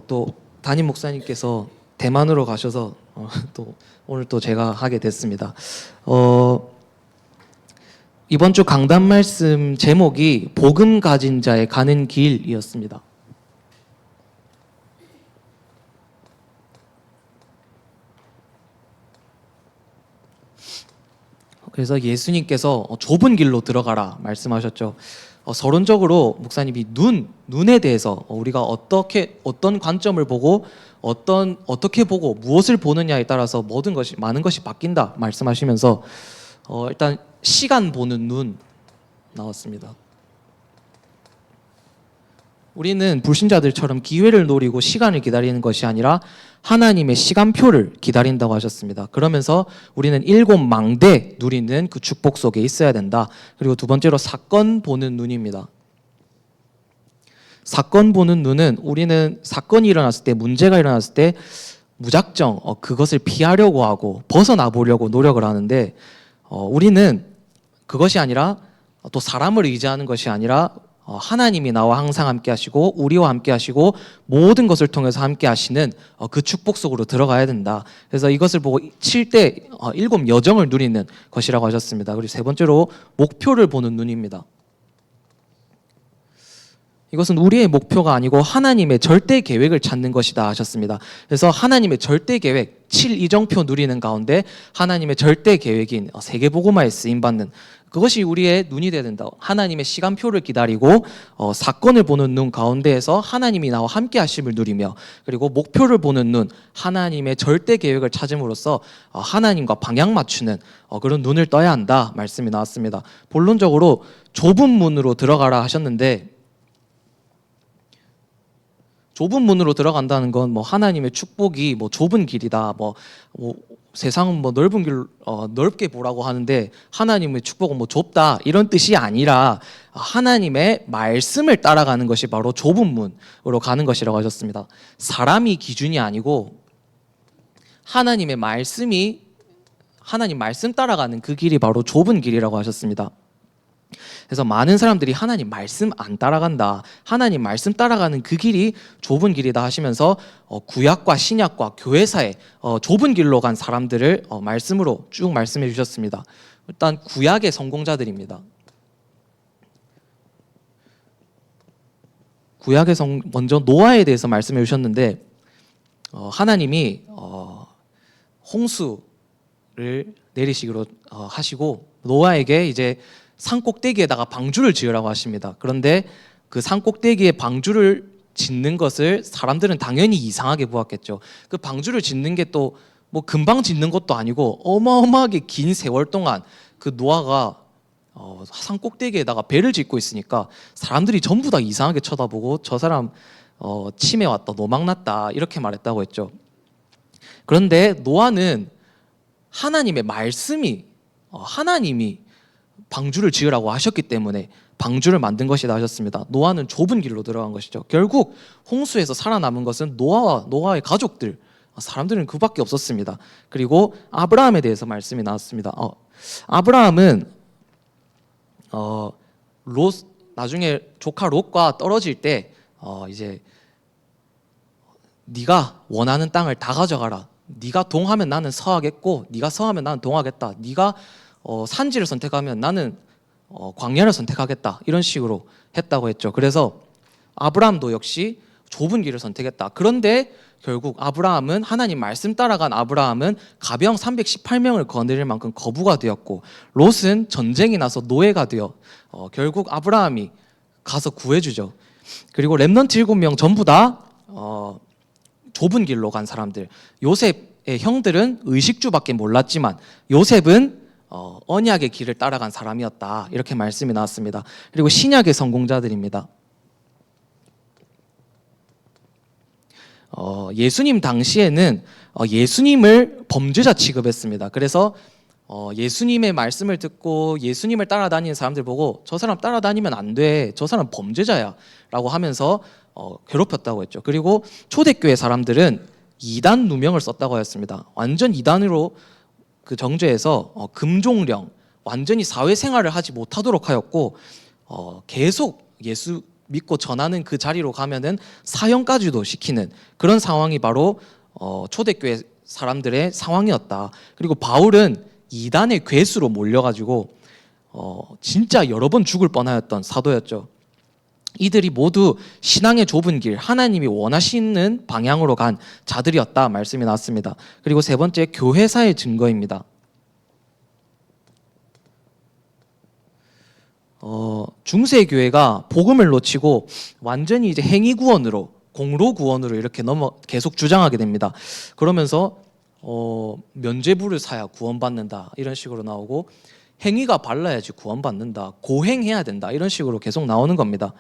또 담임 목사님께서 대만으로 가셔서 또 오늘 또 제가 하게 됐습니다. 이번 주 강단 말씀 제목이 복음 가진 자의 가는 길이었습니다. 그래서 예수님께서 좁은 길로 들어가라 말씀하셨죠. 서론적으로 목사님이 눈에 대해서 우리가 어떤 관점을 보고 어떻게 보고 무엇을 보느냐에 따라서 많은 것이 바뀐다 말씀하시면서 일단 시간 보는 눈 나왔습니다. 우리는 불신자들처럼 기회를 노리고 시간을 기다리는 것이 아니라 하나님의 시간표를 기다린다고 하셨습니다. 그러면서 우리는 7 망대 누리는 그 축복 속에 있어야 된다. 그리고 두 번째로 사건 보는 눈입니다. 사건 보는 눈은 우리는 사건이 일어났을 때, 문제가 일어났을 때 무작정 그것을 피하려고 하고 벗어나 보려고 노력을 하는데 우리는 그것이 아니라 또 사람을 의지하는 것이 아니라 하나님이 나와 항상 함께 하시고 우리와 함께 하시고 모든 것을 통해서 함께 하시는 그 축복 속으로 들어가야 된다. 그래서 이것을 보고 7대 7 여정을 누리는 것이라고 하셨습니다. 그리고 세 번째로 목표를 보는 눈입니다. 이것은 우리의 목표가 아니고 하나님의 절대 계획을 찾는 것이다 하셨습니다. 그래서 하나님의 절대 계획 7이정표 누리는 가운데 하나님의 절대 계획인 세계복음화에 쓰임받는 그것이 우리의 눈이 되어야 된다. 하나님의 시간표를 기다리고 사건을 보는 눈 가운데에서 하나님이 나와 함께 하심을 누리며 그리고 목표를 보는 눈 하나님의 절대 계획을 찾음으로써 하나님과 방향 맞추는 그런 눈을 떠야 한다 말씀이 나왔습니다. 본론적으로 좁은 문으로 들어가라 하셨는데 좁은 문으로 들어간다는 건 하나님의 축복이 좁은 길이다. 세상은 넓은 길 넓게 보라고 하는데 하나님의 축복은 좁다 이런 뜻이 아니라 하나님의 말씀을 따라가는 것이 바로 좁은 문으로 가는 것이라고 하셨습니다. 사람이 기준이 아니고 하나님 말씀 따라가는 그 길이 바로 좁은 길이라고 하셨습니다. 그래서 많은 사람들이 하나님 말씀 안 따라간다. 하나님 말씀 따라가는 그 길이 좁은 길이다 하시면서 구약과 신약과 교회사에 좁은 길로 간 사람들을 말씀으로 쭉 말씀해 주셨습니다. 일단 구약의 성공자들입니다. 먼저 노아에 대해서 말씀해 주셨는데 하나님이 홍수를 내리시기로 하시고 노아에게 이제 산 꼭대기에다가 방주를 지으라고 하십니다. 그런데 그 산 꼭대기에 방주를 짓는 것을 사람들은 당연히 이상하게 보았겠죠. 그 방주를 짓는 게 또 금방 짓는 것도 아니고 어마어마하게 긴 세월 동안 그 노아가 산 꼭대기에다가 배를 짓고 있으니까 사람들이 전부 다 이상하게 쳐다보고 저 사람 치매 왔다, 노망 났다 이렇게 말했다고 했죠. 그런데 노아는 하나님의 말씀이 하나님이 방주를 지으라고 하셨기 때문에 방주를 만든 것이다 하셨습니다. 노아는 좁은 길로 들어간 것이죠. 결국 홍수에서 살아남은 것은 노아와 노아의 가족들, 사람들은 그밖에 없었습니다. 그리고 아브라함에 대해서 말씀이 나왔습니다. 아브라함은 나중에 조카 롯과 떨어질 때 이제 네가 원하는 땅을 다 가져가라. 네가 동하면 나는 서하겠고 네가 서하면 나는 동하겠다. 네가 산지를 선택하면 나는 광야를 선택하겠다 이런 식으로 했다고 했죠. 그래서 아브라함도 역시 좁은 길을 선택했다. 그런데 결국 아브라함은 하나님 말씀 따라간 아브라함은 가병 318명을 거느릴 만큼 거부가 되었고 롯은 전쟁이 나서 노예가 되어 결국 아브라함이 가서 구해주죠. 그리고 렘넌트 7명 전부 다 좁은 길로 간 사람들. 요셉의 형들은 의식주밖에 몰랐지만 요셉은 언약의 길을 따라간 사람이었다 이렇게 말씀이 나왔습니다. 그리고 신약의 성공자들입니다. 예수님 당시에는 예수님을 범죄자 취급했습니다. 그래서 예수님의 말씀을 듣고 예수님을 따라다니는 사람들 보고 저 사람 따라다니면 안 돼, 저 사람 범죄자야 라고 하면서 괴롭혔다고 했죠. 그리고 초대교회 사람들은 이단 누명을 썼다고 하였습니다. 완전 이단으로 그 정죄해서 금종령 완전히 사회생활을 하지 못하도록 하였고 계속 예수 믿고 전하는 그 자리로 가면은 사형까지도 시키는 그런 상황이 바로 초대교회 사람들의 상황이었다. 그리고 바울은 이단의 괴수로 몰려가지고 진짜 여러 번 죽을 뻔하였던 사도였죠. 이들이 모두 신앙의 좁은 길, 하나님이 원하시는 방향으로 간 자들이었다 말씀이 나왔습니다. 그리고 세 번째, 교회사의 증거입니다. 중세교회가 복음을 놓치고 완전히 이제 행위구원으로, 공로구원으로 이렇게 계속 주장하게 됩니다. 그러면서 면죄부를 사야 구원받는다 이런 식으로 나오고, 행위가 발라야지 구원받는다, 고행해야 된다 이런 식으로 계속 나오는 겁니다.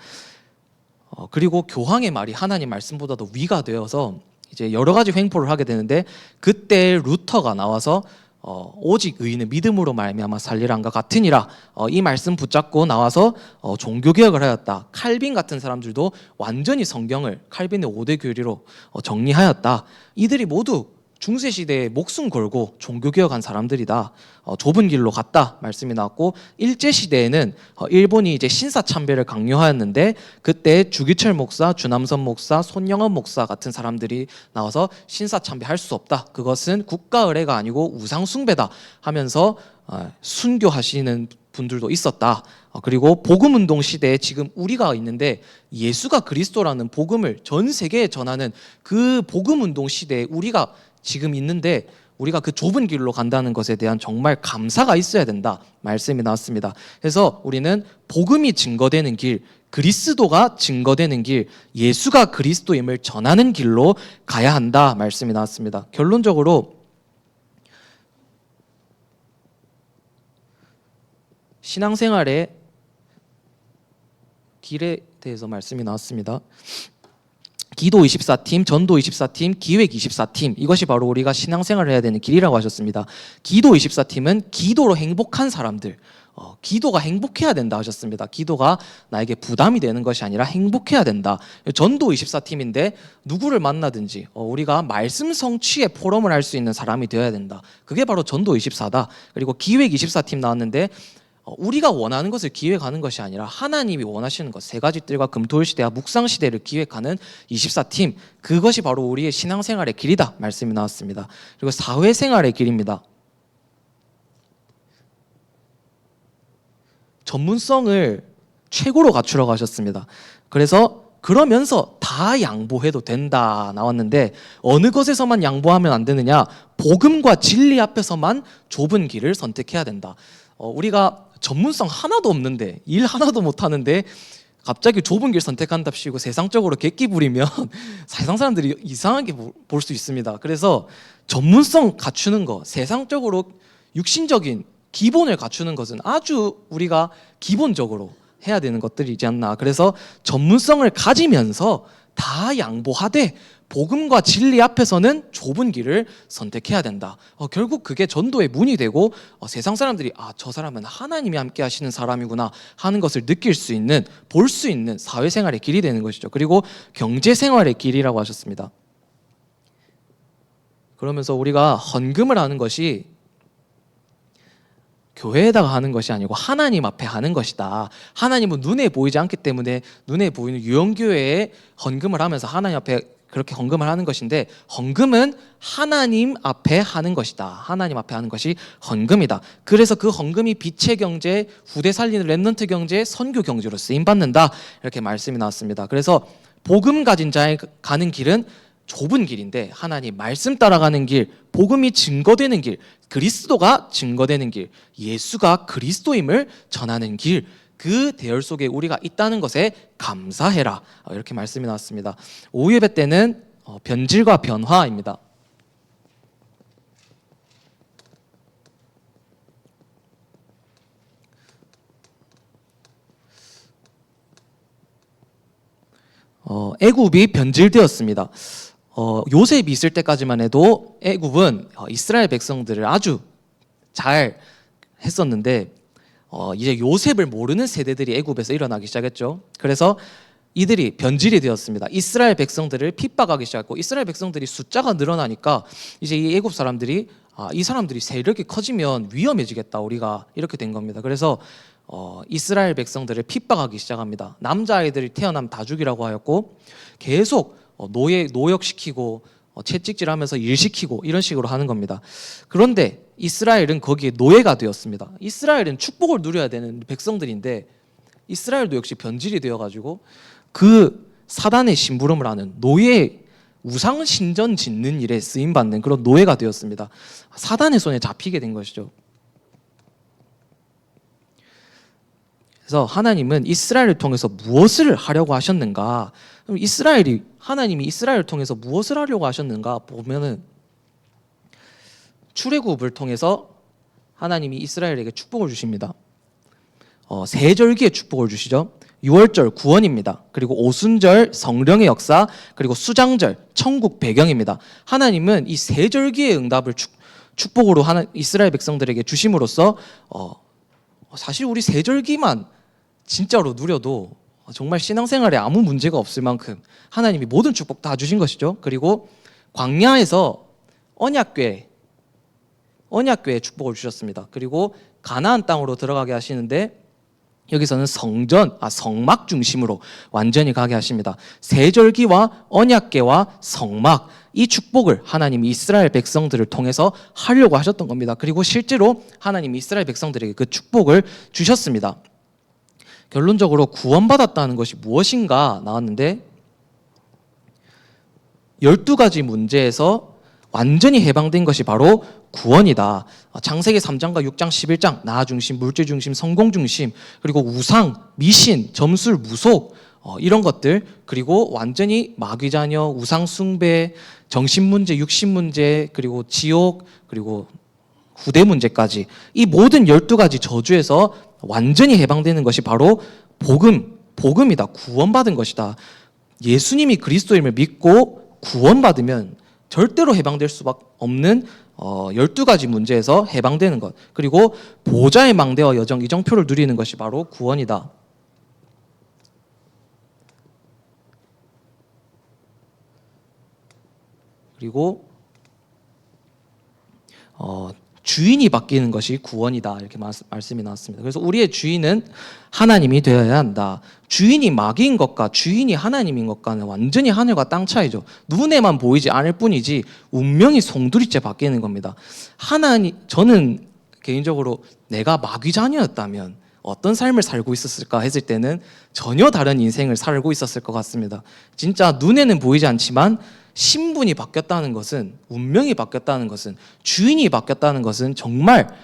그리고 교황의 말이 하나님 말씀보다도 위가 되어서 이제 여러 가지 횡포를 하게 되는데, 그때 루터가 나와서 오직 의인은 믿음으로 말미암아 살리란가 같으니라, 이 말씀 붙잡고 나와서 종교개혁을 하였다. 칼빈 같은 사람들도 완전히 성경을 칼빈의 5대 교리로 정리하였다. 이들이 모두 중세시대에 목숨 걸고 종교개혁한 사람들이다. 좁은 길로 갔다 말씀이 나왔고, 일제시대에는 일본이 이제 신사참배를 강요하였는데, 그때 주기철 목사, 주남선 목사, 손영원 목사 같은 사람들이 나와서 신사참배 할 수 없다, 그것은 국가의례가 아니고 우상숭배다 하면서 순교하시는 분들도 있었다. 그리고 복음운동 시대에 지금 우리가 있는데, 예수가 그리스도라는 복음을 전 세계에 전하는 그 복음운동 시대에 우리가 지금 있는데, 우리가 그 좁은 길로 간다는 것에 대한 정말 감사가 있어야 된다 말씀이 나왔습니다. 그래서 우리는 복음이 증거되는 길, 그리스도가 증거되는 길, 예수가 그리스도임을 전하는 길로 가야 한다 말씀이 나왔습니다. 결론적으로 신앙생활의 길에 대해서 말씀이 나왔습니다. 기도 24팀, 전도 24팀, 기획 24팀, 이것이 바로 우리가 신앙생활을 해야 되는 길이라고 하셨습니다. 기도 24팀은 기도로 행복한 사람들, 기도가 행복해야 된다 하셨습니다. 기도가 나에게 부담이 되는 것이 아니라 행복해야 된다. 전도 24팀인데 누구를 만나든지 우리가 말씀 성취의 포럼을 할 수 있는 사람이 되어야 된다. 그게 바로 전도 24다. 그리고 기획 24팀 나왔는데, 우리가 원하는 것을 기획하는 것이 아니라 하나님이 원하시는 것, 세 가지 뜰과 금토일 시대와 묵상 시대를 기획하는 24팀, 그것이 바로 우리의 신앙생활의 길이다 말씀이 나왔습니다. 그리고 사회생활의 길입니다. 전문성을 최고로 갖추라고 하셨습니다. 그러면서 다 양보해도 된다 나왔는데, 어느 것에서만 양보하면 안 되느냐? 복음과 진리 앞에서만 좁은 길을 선택해야 된다. 우리가 전문성 하나도 없는데, 일 하나도 못하는데 갑자기 좁은 길 선택한답시고 세상적으로 객기 부리면 세상 사람들이 이상하게 볼 수 있습니다. 그래서 전문성 갖추는 거, 세상적으로 육신적인 기본을 갖추는 것은 아주 우리가 기본적으로 해야 되는 것들이지 않나. 그래서 전문성을 가지면서 다 양보하되 복음과 진리 앞에서는 좁은 길을 선택해야 된다. 결국 그게 전도의 문이 되고, 세상 사람들이 저 사람은 하나님이 함께 하시는 사람이구나 하는 것을 느낄 수 있는, 볼 수 있는 사회생활의 길이 되는 것이죠. 그리고 경제생활의 길이라고 하셨습니다. 그러면서 우리가 헌금을 하는 것이 교회에다가 하는 것이 아니고 하나님 앞에 하는 것이다. 하나님은 눈에 보이지 않기 때문에 눈에 보이는 유형교회에 헌금을 하면서 하나님 앞에 그렇게 헌금을 하는 것인데, 헌금은 하나님 앞에 하는 것이다. 하나님 앞에 하는 것이 헌금이다. 그래서 그 헌금이 빛의 경제, 후대 살리는 렘넌트 경제, 선교 경제로 쓰임받는다, 이렇게 말씀이 나왔습니다. 그래서 복음 가진 자의 가는 길은 좁은 길인데, 하나님 말씀 따라가는 길, 복음이 증거되는 길, 그리스도가 증거되는 길, 예수가 그리스도임을 전하는 길, 그 대열 속에 우리가 있다는 것에 감사해라, 이렇게 말씀이 나왔습니다. 오후 예배 때는 변질과 변화입니다. 애굽이 변질되었습니다. 요셉이 있을 때까지만 해도 애굽은 이스라엘 백성들을 아주 잘 했었는데, 이제 요셉을 모르는 세대들이 애굽에서 일어나기 시작했죠. 그래서 이들이 변질이 되었습니다. 이스라엘 백성들을 핍박하기 시작했고, 이스라엘 백성들이 숫자가 늘어나니까 이제 이 애굽 사람들이 이 사람들이 세력이 커지면 위험해지겠다, 우리가, 이렇게 된 겁니다. 그래서 이스라엘 백성들을 핍박하기 시작합니다. 남자아이들이 태어나면 다 죽이라고 하였고 계속 노역시키고 채찍질하면서 일시키고 이런 식으로 하는 겁니다. 그런데 이스라엘은 거기에 노예가 되었습니다. 이스라엘은 축복을 누려야 되는 백성들인데 이스라엘도 역시 변질이 되어가지고 그 사단의 심부름을 하는 노예, 우상 신전 짓는 일에 쓰임받는 그런 노예가 되었습니다. 사단의 손에 잡히게 된 것이죠. 그래서 하나님은 이스라엘을 통해서 무엇을 하려고 하셨는가? 하나님이 이스라엘을 통해서 무엇을 하려고 하셨는가 보면은 출애굽을 통해서 하나님이 이스라엘에게 축복을 주십니다. 세절기의 축복을 주시죠. 유월절 구원입니다. 그리고 오순절 성령의 역사, 그리고 수장절 천국 배경입니다. 하나님은 이 세절기의 응답을 축복으로 이스라엘 백성들에게 주심으로써 사실 우리 세절기만 진짜로 누려도 정말 신앙생활에 아무 문제가 없을 만큼 하나님이 모든 축복 다 주신 것이죠. 그리고 광야에서 언약궤의 축복을 주셨습니다. 그리고 가나안 땅으로 들어가게 하시는데 여기서는 성막 중심으로 완전히 가게 하십니다. 세절기와 언약궤와 성막, 이 축복을 하나님이 이스라엘 백성들을 통해서 하려고 하셨던 겁니다. 그리고 실제로 하나님이 이스라엘 백성들에게 그 축복을 주셨습니다. 결론적으로 구원받았다는 것이 무엇인가 나왔는데 12가지 문제에서 완전히 해방된 것이 바로 구원이다. 창세기 3장과 6장 11장 나 중심, 물질 중심, 성공 중심, 그리고 우상, 미신, 점술, 무속 이런 것들, 그리고 완전히 마귀 자녀, 우상 숭배, 정신 문제, 육신 문제, 그리고 지옥, 그리고 후대 문제까지 이 모든 12가지 저주에서 완전히 해방되는 것이 바로 복음이다. 구원받은 것이다. 예수님이 그리스도임을 믿고 구원받으면 절대로 해방될 수밖에 없는 12가지 문제에서 해방되는 것, 그리고 보좌의 망대와 여정 이정표를 누리는 것이 바로 구원이다. 그리고 주인이 바뀌는 것이 구원이다, 이렇게 말씀이 나왔습니다. 그래서 우리의 주인은 하나님이 되어야 한다. 주인이 마귀인 것과 주인이 하나님인 것과는 완전히 하늘과 땅 차이죠. 눈에만 보이지 않을 뿐이지 운명이 송두리째 바뀌는 겁니다. 저는 개인적으로 내가 마귀 자녀였다면 어떤 삶을 살고 있었을까 했을 때는 전혀 다른 인생을 살고 있었을 것 같습니다. 진짜 눈에는 보이지 않지만 신분이 바뀌었다는 것은, 운명이 바뀌었다는 것은, 주인이 바뀌었다는 것은 정말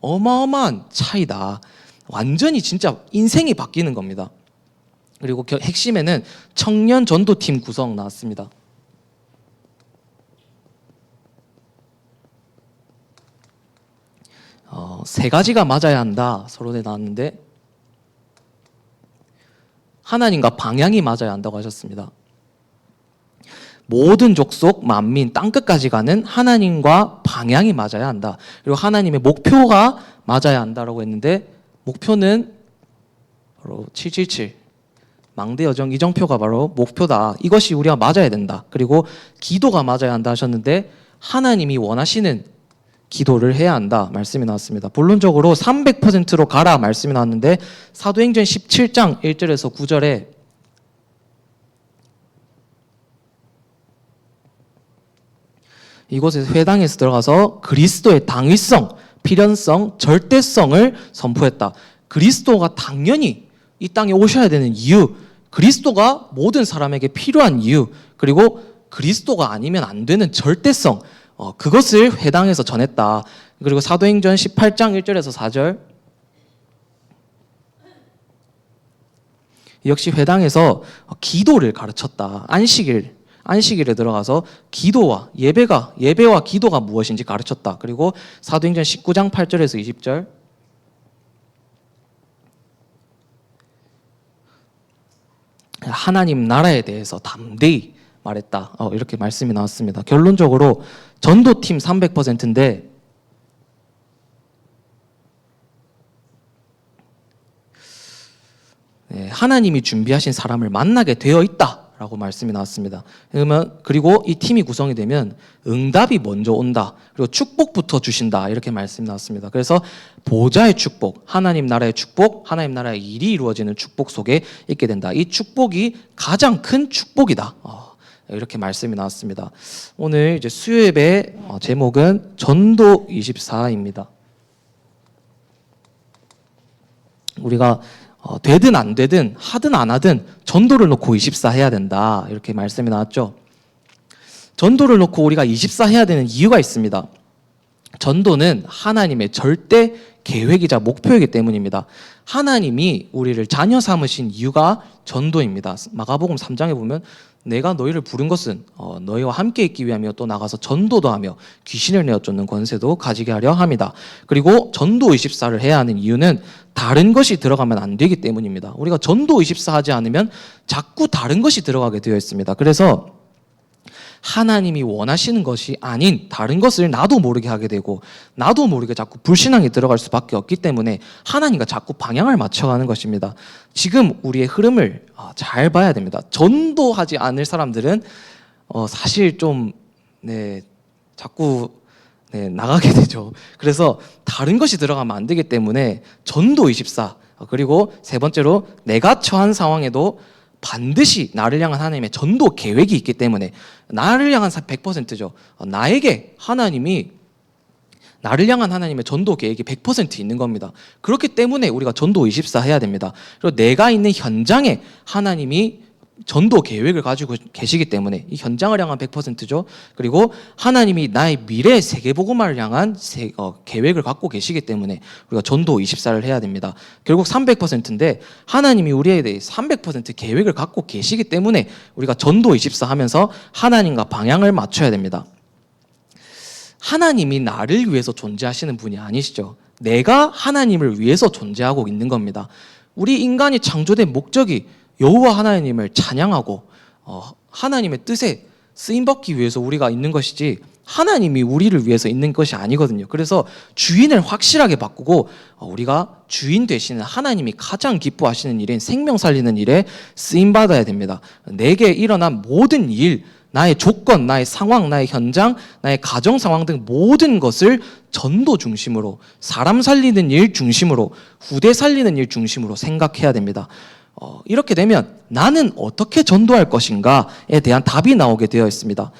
어마어마한 차이다. 완전히 진짜 인생이 바뀌는 겁니다. 그리고 핵심에는 청년 전도팀 구성 나왔습니다. 세 가지가 맞아야 한다 서론에 나왔는데 하나님과 방향이 맞아야 한다고 하셨습니다. 모든 족속, 만민, 땅끝까지 가는 하나님과 방향이 맞아야 한다. 그리고 하나님의 목표가 맞아야 한다라고 했는데 목표는 바로 777 망대 여정 이정표가 바로 목표다. 이것이 우리가 맞아야 된다. 그리고 기도가 맞아야 한다 하셨는데 하나님이 원하시는 기도를 해야 한다 말씀이 나왔습니다. 본론적으로 300%로 가라 말씀이 나왔는데 사도행전 17장 1절에서 9절에 이곳에서 회당에서 들어가서 그리스도의 당위성, 필연성, 절대성을 선포했다. 그리스도가 당연히 이 땅에 오셔야 되는 이유, 그리스도가 모든 사람에게 필요한 이유, 그리고 그리스도가 아니면 안 되는 절대성, 그것을 회당에서 전했다. 그리고 사도행전 18장 1절에서 4절 역시 회당에서 기도를 가르쳤다. 안식일에 들어가서 기도와 예배와 기도가 무엇인지 가르쳤다. 그리고 사도행전 19장 8절에서 20절 하나님 나라에 대해서 담대히 말했다. 이렇게 말씀이 나왔습니다. 결론적으로 전도팀 300%인데 하나님이 준비하신 사람을 만나게 되어 있다 라고 말씀이 나왔습니다. 그러면 그리고 이 팀이 구성이 되면 응답이 먼저 온다. 그리고 축복부터 주신다. 이렇게 말씀이 나왔습니다. 그래서 보좌의 축복, 하나님 나라의 축복, 하나님 나라의 일이 이루어지는 축복 속에 있게 된다. 이 축복이 가장 큰 축복이다. 이렇게 말씀이 나왔습니다. 오늘 이제 수요 예배 제목은 전도 24입니다. 우리가 되든 안 되든 하든 안 하든 전도를 놓고 24 해야 된다. 이렇게 말씀이 나왔죠. 전도를 놓고 우리가 24 해야 되는 이유가 있습니다. 전도는 하나님의 절대 계획이자 목표이기 때문입니다. 하나님이 우리를 자녀 삼으신 이유가 전도입니다. 마가복음 3장에 보면 내가 너희를 부른 것은 너희와 함께 있기 위함이요 또 나가서 전도도 하며 귀신을 내어 쫓는 권세도 가지게 하려 함이다. 그리고 전도 24를 해야 하는 이유는 다른 것이 들어가면 안 되기 때문입니다. 우리가 전도 24 하지 않으면 자꾸 다른 것이 들어가게 되어 있습니다. 그래서 하나님이 원하시는 것이 아닌 다른 것을 나도 모르게 하게 되고 나도 모르게 자꾸 불신앙이 들어갈 수밖에 없기 때문에 하나님과 자꾸 방향을 맞춰가는 것입니다. 지금 우리의 흐름을 잘 봐야 됩니다. 전도하지 않을 사람들은 사실 좀 자꾸 나가게 되죠. 그래서 다른 것이 들어가면 안 되기 때문에 전도 24 그리고 세 번째로 내가 처한 상황에도 반드시 나를 향한 하나님의 전도 계획이 있기 때문에 나를 향한 100%죠. 나에게 하나님이 나를 향한 하나님의 전도 계획이 100% 있는 겁니다. 그렇기 때문에 우리가 전도 24 해야 됩니다. 그리고 내가 있는 현장에 하나님이 전도 계획을 가지고 계시기 때문에 이 현장을 향한 100%죠. 그리고 하나님이 나의 미래 세계복음화를 향한 계획을 갖고 계시기 때문에 우리가 전도 24를 해야 됩니다. 결국 300%인데 하나님이 우리에 대해 300% 계획을 갖고 계시기 때문에 우리가 전도 24 하면서 하나님과 방향을 맞춰야 됩니다. 하나님이 나를 위해서 존재하시는 분이 아니시죠. 내가 하나님을 위해서 존재하고 있는 겁니다. 우리 인간이 창조된 목적이 여호와 하나님을 찬양하고 하나님의 뜻에 쓰임받기 위해서 우리가 있는 것이지 하나님이 우리를 위해서 있는 것이 아니거든요. 그래서 주인을 확실하게 바꾸고 우리가 주인 되시는 하나님이 가장 기뻐하시는 일인 생명 살리는 일에 쓰임받아야 됩니다. 내게 일어난 모든 일, 나의 조건, 나의 상황, 나의 현장, 나의 가정 상황 등 모든 것을 전도 중심으로, 사람 살리는 일 중심으로, 후대 살리는 일 중심으로 생각해야 됩니다. 이렇게 되면 나는 어떻게 전도할 것인가에 대한 답이 나오게 되어 있습니다.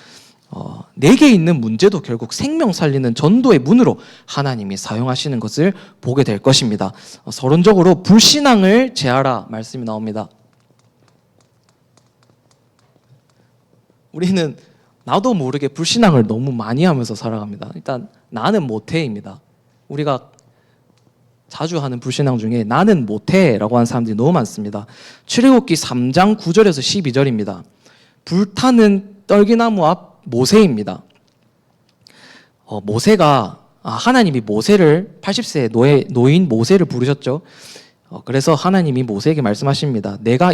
내게 있는 문제도 결국 생명 살리는 전도의 문으로 하나님이 사용하시는 것을 보게 될 것입니다. 서론적으로 불신앙을 제하라 말씀이 나옵니다. 우리는 나도 모르게 불신앙을 너무 많이 하면서 살아갑니다. 일단 나는 못해입니다. 우리가 자주 하는 불신앙 중에 나는 못해라고 하는 사람들이 너무 많습니다. 출애굽기 3장 9절에서 12절입니다. 불타는 떨기나무 앞 모세입니다. 모세가 하나님이 모세를 80세 노인 모세를 부르셨죠. 그래서 하나님이 모세에게 말씀하십니다. 내게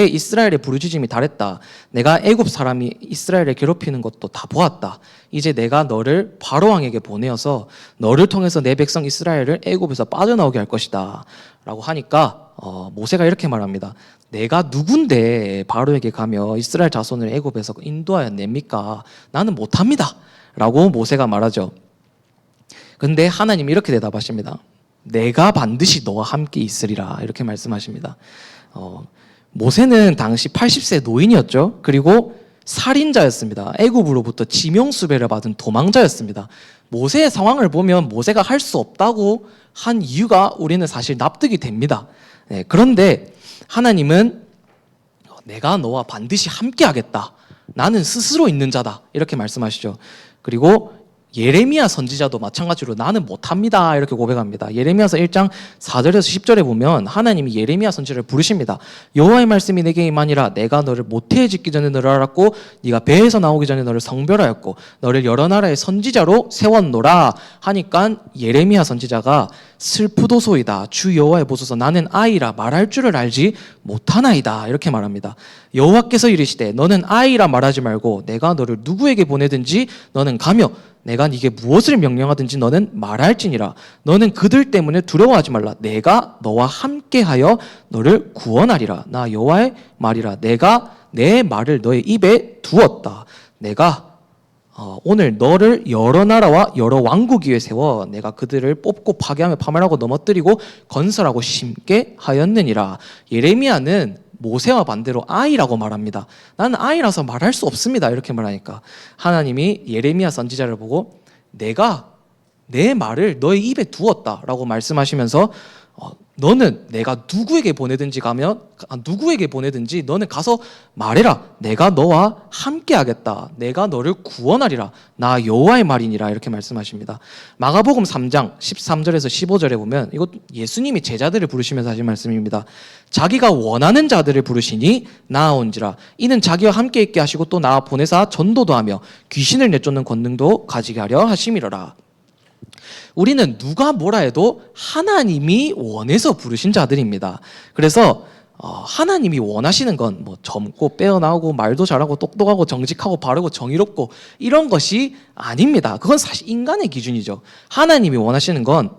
이스라엘의 부르짖음이 달했다. 내가 애굽 사람이 이스라엘을 괴롭히는 것도 다 보았다. 이제 내가 너를 바로 왕에게 보내어서 너를 통해서 내 백성 이스라엘을 애굽에서 빠져나오게 할 것이다. 라고 하니까 모세가 이렇게 말합니다. 내가 누군데 바로에게 가며 이스라엘 자손을 애굽에서 인도하여 냅니까? 나는 못합니다. 라고 모세가 말하죠. 근데 하나님이 이렇게 대답하십니다. 내가 반드시 너와 함께 있으리라. 이렇게 말씀하십니다. 모세는 당시 80세 노인이었죠. 그리고 살인자였습니다. 애굽으로부터 지명수배를 받은 도망자였습니다. 모세의 상황을 보면 모세가 할 수 없다고 한 이유가 우리는 사실 납득이 됩니다. 그런데 하나님은 내가 너와 반드시 함께 하겠다. 나는 스스로 있는 자다. 이렇게 말씀하시죠. 그리고 예레미야 선지자도 마찬가지로 나는 못합니다 이렇게 고백합니다. 예레미야서 1장 4절에서 10절에 보면 하나님이 예레미야 선지자를 부르십니다. 여호와의 말씀이 내게 임하니라. 내가 너를 모태에 짓기 전에 너를 알았고 네가 배에서 나오기 전에 너를 성별하였고 너를 여러 나라의 선지자로 세웠노라 하니까 예레미야 선지자가 슬프도소이다. 주 여호와의 보소서 나는 아이라 말할 줄을 알지 못하나이다. 이렇게 말합니다. 여호와께서 이르시되 너는 아이라 말하지 말고 내가 너를 누구에게 보내든지 너는 가며 내가 네게 무엇을 명령하든지 너는 말할지니라. 너는 그들 때문에 두려워하지 말라. 내가 너와 함께하여 너를 구원하리라. 나 여호와의 말이라. 내가 내 말을 너의 입에 두었다. 내가 오늘 너를 여러 나라와 여러 왕국 위에 세워 내가 그들을 뽑고 파괴하며 파멸하고 넘어뜨리고 건설하고 심게 하였느니라. 예레미야는 모세와 반대로 아이라고 말합니다. 나는 아이라서 말할 수 없습니다. 이렇게 말하니까 하나님이 예레미야 선지자를 보고 내가 내 말을 너의 입에 두었다라고 말씀하시면서 너는 내가 누구에게 보내든지 너는 가서 말해라. 내가 너와 함께하겠다. 내가 너를 구원하리라. 나 여호와의 말이니라. 이렇게 말씀하십니다. 마가복음 3장 13절에서 15절에 보면 이것 예수님이 제자들을 부르시면서 하신 말씀입니다. 자기가 원하는 자들을 부르시니 나아온지라. 이는 자기와 함께 있게 하시고 또 나와 보내사 전도도 하며 귀신을 내쫓는 권능도 가지게 하려 하심이로라. 우리는 누가 뭐라 해도 하나님이 원해서 부르신 자들입니다. 그래서 하나님이 원하시는 건 뭐 젊고 빼어나오고 말도 잘하고 똑똑하고 정직하고 바르고 정의롭고 이런 것이 아닙니다. 그건 사실 인간의 기준이죠. 하나님이 원하시는 건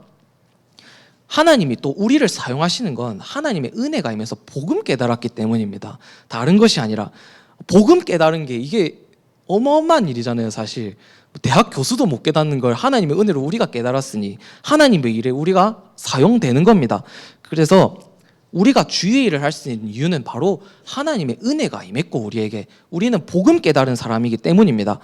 하나님이 또 우리를 사용하시는 건 하나님의 은혜가 임해서 복음 깨달았기 때문입니다. 다른 것이 아니라 복음 깨달은 게 이게 어마어마한 일이잖아요. 사실 대학 교수도 못 깨닫는 걸 하나님의 은혜로 우리가 깨달았으니 하나님의 일에 우리가 사용되는 겁니다. 그래서 우리가 주의 일을 할 수 있는 이유는 바로 하나님의 은혜가 임했고 우리에게 우리는 복음 깨달은 사람이기 때문입니다.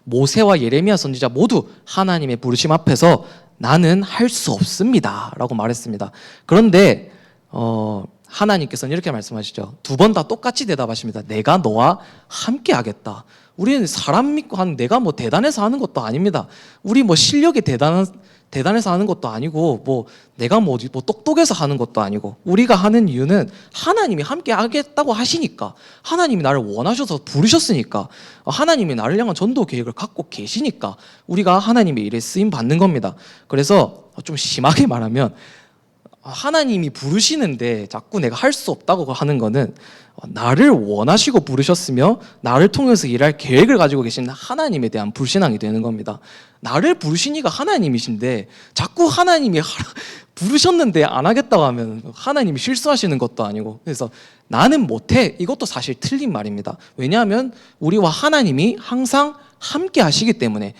모세와 예레미야 선지자 모두 하나님의 부르심 앞에서 나는 할 수 없습니다 라고 말했습니다. 그런데 하나님께서는 이렇게 말씀하시죠. 두 번 다 똑같이 대답하십니다. 내가 너와 함께 하겠다. 우리는 사람 믿고 하는 내가 뭐 대단해서 하는 것도 아닙니다. 우리 뭐 실력이 대단해서 하는 것도 아니고 뭐 내가 뭐 똑똑해서 하는 것도 아니고 우리가 하는 이유는 하나님이 함께 하겠다고 하시니까 하나님이 나를 원하셔서 부르셨으니까 하나님이 나를 향한 전도 계획을 갖고 계시니까 우리가 하나님의 일에 쓰임 받는 겁니다. 그래서 좀 심하게 말하면 하나님이 부르시는데 자꾸 내가 할 수 없다고 하는 거는 나를 원하시고 부르셨으며 나를 통해서 일할 계획을 가지고 계신 하나님에 대한 불신앙이 되는 겁니다. 나를 부르신 이가 하나님이신데 자꾸 하나님이 부르셨는데 안 하겠다고 하면 하나님이 실수하시는 것도 아니고 그래서 나는 못해 이것도 사실 틀린 말입니다. 왜냐하면 우리와 하나님이 항상 함께 하시기 때문에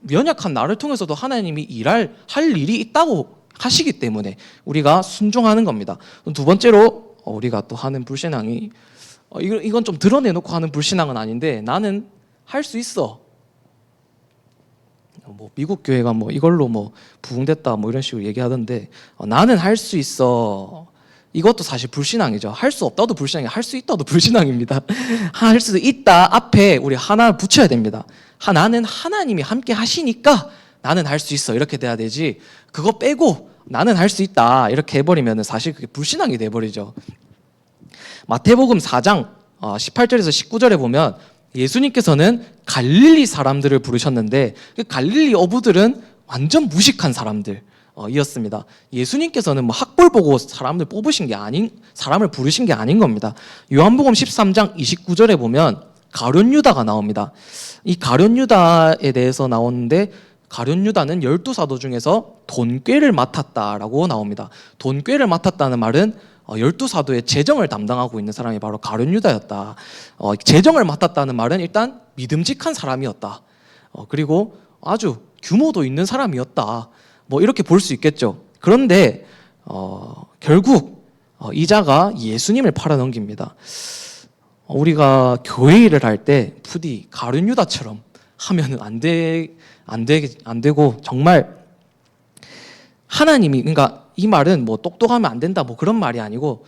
연약한 나를 통해서도 하나님이 할 일이 있다고 하시기 때문에 우리가 순종하는 겁니다. 두 번째로 우리가 또 하는 불신앙이 이건 좀 드러내놓고 하는 불신앙은 아닌데 나는 할 수 있어. 뭐 미국 교회가 뭐 이걸로 뭐 부흥됐다 뭐 이런 식으로 얘기하던데 나는 할 수 있어. 이것도 사실 불신앙이죠. 할 수 없다도 불신앙이 할 수 있다도 불신앙입니다. 할 수 있다 앞에 우리 하나 붙여야 됩니다. 나는 하나님이 함께 하시니까 나는 할 수 있어 이렇게 돼야 되지 그거 빼고 나는 할 수 있다 이렇게 해버리면 사실 그게 불신앙이 돼버리죠. 마태복음 4장 18절에서 19절에 보면 예수님께서는 갈릴리 사람들을 부르셨는데 그 갈릴리 어부들은 완전 무식한 사람들이었습니다. 예수님께서는 뭐 학벌 보고 사람을 부르신 게 아닌 겁니다. 요한복음 13장 29절에 보면 가룟 유다가 나옵니다. 이 가룟 유다에 대해서 나오는데 가룟 유다는 12사도 중에서 돈꾀를 맡았다라고 나옵니다. 돈꾀를 맡았다는 말은 12사도의 재정을 담당하고 있는 사람이 바로 가룟 유다였다. 재정을 맡았다는 말은 일단 믿음직한 사람이었다. 그리고 아주 규모도 있는 사람이었다. 뭐 이렇게 볼 수 있겠죠. 그런데 결국 이 자가 예수님을 팔아넘깁니다. 우리가 교회 일을 할 때 부디 가룟 유다처럼 하면은 안 되고 정말 하나님이 그러니까 이 말은 뭐 똑똑하면 안 된다 뭐 그런 말이 아니고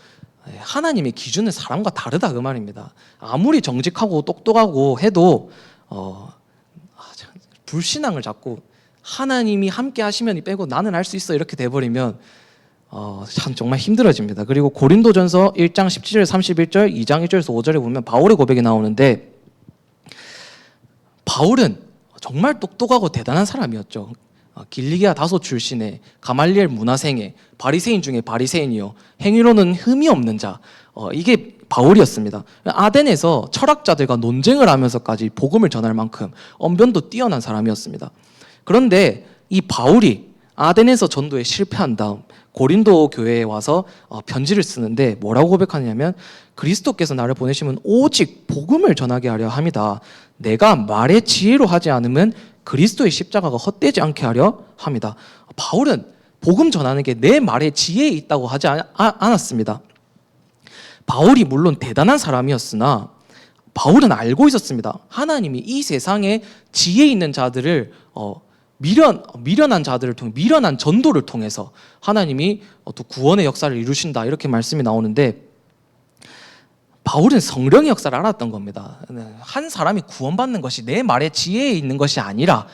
하나님의 기준은 사람과 다르다 그 말입니다. 아무리 정직하고 똑똑하고 해도 불신앙을 자꾸 하나님이 함께 하시면 빼고 나는 할 수 있어 이렇게 돼버리면 참 정말 힘들어집니다. 그리고 고린도전서 1장 17절 31절 2장 1절에서 5절에 보면 바울의 고백이 나오는데 바울은 정말 똑똑하고 대단한 사람이었죠. 길리기아 다소 출신의 가말리엘 문화생의 바리새인 중에 바리새인이요 행위로는 흠이 없는 자, 이게 바울이었습니다. 아덴에서 철학자들과 논쟁을 하면서까지 복음을 전할 만큼 언변도 뛰어난 사람이었습니다. 그런데 이 바울이 아덴에서 전도에 실패한 다음 고린도 교회에 와서 편지를 쓰는데 뭐라고 고백하냐면, 그리스도께서 나를 보내시면 오직 복음을 전하게 하려 함이다. 내가 말의 지혜로 하지 않으면 그리스도의 십자가가 헛되지 않게 하려 합니다. 바울은 복음 전하는 게 내 말의 지혜에 있다고 하지 않았습니다. 바울이 물론 대단한 사람이었으나 바울은 알고 있었습니다. 하나님이 이 세상에 지혜 있는 자들을 미련한 자들을 통해, 미련한 전도를 통해서 하나님이 또 구원의 역사를 이루신다, 이렇게 말씀이 나오는데, 바울은 성령의 역사를 알았던 겁니다. 한 사람이 구원받는 것이 내 말의 지혜에 있는 것이 아니라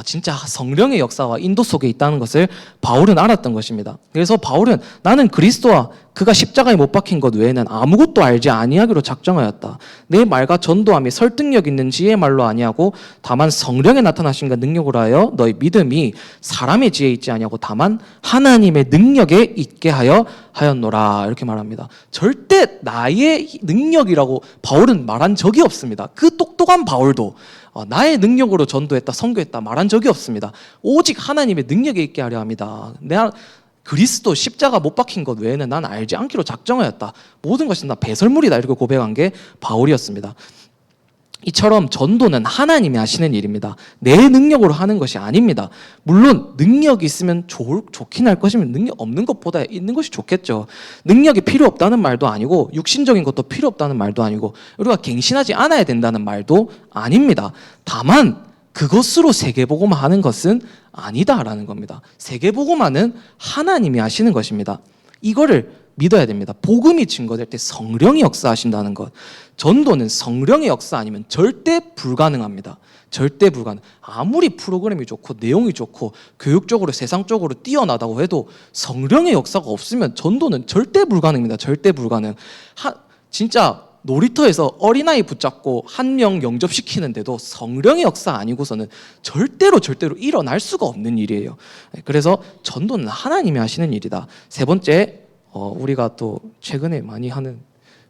진짜 성령의 역사와 인도 속에 있다는 것을 바울은 알았던 것입니다. 그래서 바울은 나는 그리스도와 그가 십자가에 못 박힌 것 외에는 아무것도 알지 아니하기로 작정하였다. 내 말과 전도함이 설득력 있는 지혜의 말로 아니하고 다만 성령의 나타나심과 능력으로 하여 너희 믿음이 사람의 지혜에 있지 아니하고 다만 하나님의 능력에 있게 하였노라, 이렇게 말합니다. 절대 나의 능력이라고 바울은 말한 적이 없습니다. 그 똑똑한 바울도 나의 능력으로 전도했다, 선교했다 말한 적이 없습니다. 오직 하나님의 능력에 있게 하려 합니다. 내가 그리스도 십자가 못 박힌 것 외에는 난 알지 않기로 작정하였다. 모든 것이 다 배설물이다, 이렇게 고백한 게 바울이었습니다. 이처럼 전도는 하나님이 하시는 일입니다. 내 능력으로 하는 것이 아닙니다. 물론 능력이 있으면 좋긴 할 것이면 능력 없는 것보다 있는 것이 좋겠죠. 능력이 필요 없다는 말도 아니고 육신적인 것도 필요 없다는 말도 아니고 우리가 갱신하지 않아야 된다는 말도 아닙니다. 다만 그것으로 세계복음화 하는 것은 아니다라는 겁니다. 세계복음화는 하나님이 하시는 것입니다. 이거를 믿어야 됩니다. 복음이 증거될 때 성령이 역사하신다는 것. 전도는 성령의 역사 아니면 절대 불가능합니다. 절대 불가능. 아무리 프로그램이 좋고 내용이 좋고 교육적으로 세상적으로 뛰어나다고 해도 성령의 역사가 없으면 전도는 절대 불가능입니다. 절대 불가능. 진짜 놀이터에서 어린아이 붙잡고 한 명 영접시키는데도 성령의 역사 아니고서는 절대로 일어날 수가 없는 일이에요. 그래서 전도는 하나님이 하시는 일이다. 세 번째, 우리가 또 최근에 많이 하는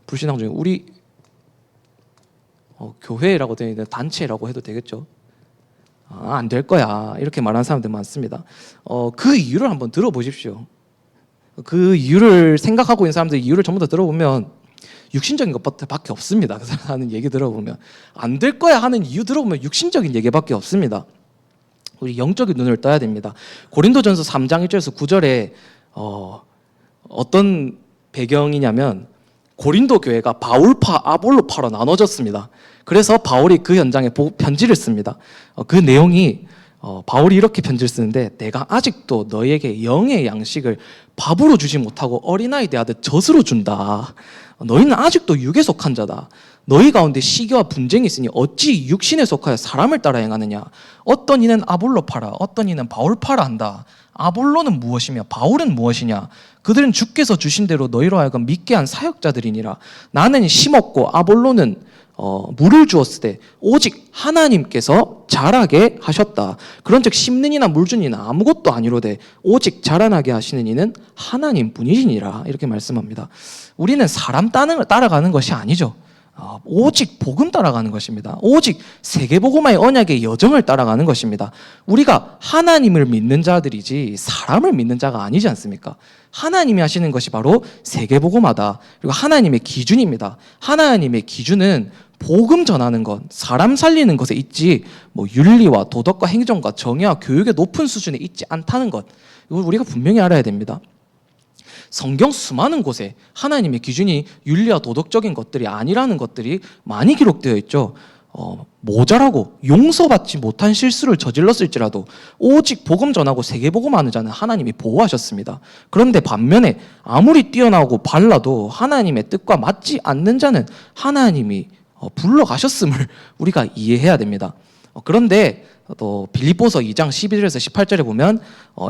불신앙 중에 우리 교회라고 되어 있는 단체라고 해도 되겠죠. 안 될 거야, 이렇게 말하는 사람들 많습니다. 그 이유를 한번 들어보십시오. 그 이유를 생각하고 있는 사람들 이유를 전부 다 들어보면 육신적인 것밖에 없습니다. 그 사람 하는 얘기 들어보면 안 될 거야 하는 이유 들어보면 육신적인 얘기밖에 없습니다. 우리 영적인 눈을 떠야 됩니다. 고린도전서 3장 1절에서 9절에 어떤 배경이냐면 고린도 교회가 바울파, 아볼로파로 나눠졌습니다. 그래서 바울이 그 현장에 편지를 씁니다. 그 내용이 바울이 이렇게 편지를 쓰는데, 내가 아직도 너희에게 영의 양식을 밥으로 주지 못하고 어린아이 대하듯 젖으로 준다. 너희는 아직도 육에 속한 자다. 너희 가운데 시기와 분쟁이 있으니 어찌 육신에 속하여 사람을 따라 행하느냐. 어떤 이는 아볼로파라, 어떤 이는 바울파라 한다. 아볼로는 무엇이며 바울은 무엇이냐. 그들은 주께서 주신 대로 너희로 하여금 믿게 한 사역자들이니라. 나는 심었고 아볼로는 물을 주었을 때 오직 하나님께서 자라게 하셨다. 그런즉 심는 이나 물 주는 이는 아무것도 아니로되 오직 자라나게 하시는 이는 하나님 분이시니라, 이렇게 말씀합니다. 우리는 사람 따라가는 것이 아니죠. 오직 복음 따라가는 것입니다. 오직 세계복음화의 언약의 여정을 따라가는 것입니다. 우리가 하나님을 믿는 자들이지 사람을 믿는 자가 아니지 않습니까? 하나님이 하시는 것이 바로 세계복음화다. 그리고 하나님의 기준입니다. 하나님의 기준은 복음 전하는 것, 사람 살리는 것에 있지 윤리와 도덕과 행정과 정의와 교육의 높은 수준에 있지 않다는 것, 이걸 우리가 분명히 알아야 됩니다. 성경 수많은 곳에 하나님의 기준이 윤리와 도덕적인 것들이 아니라는 것들이 많이 기록되어 있죠. 모자라고 용서받지 못한 실수를 저질렀을지라도 오직 복음 전하고 세계복음하는 자는 하나님이 보호하셨습니다. 그런데 반면에 아무리 뛰어나고 발라도 하나님의 뜻과 맞지 않는 자는 하나님이 불러가셨음을 우리가 이해해야 됩니다. 그런데 또 빌립보서 2장 11절에서 18절에 보면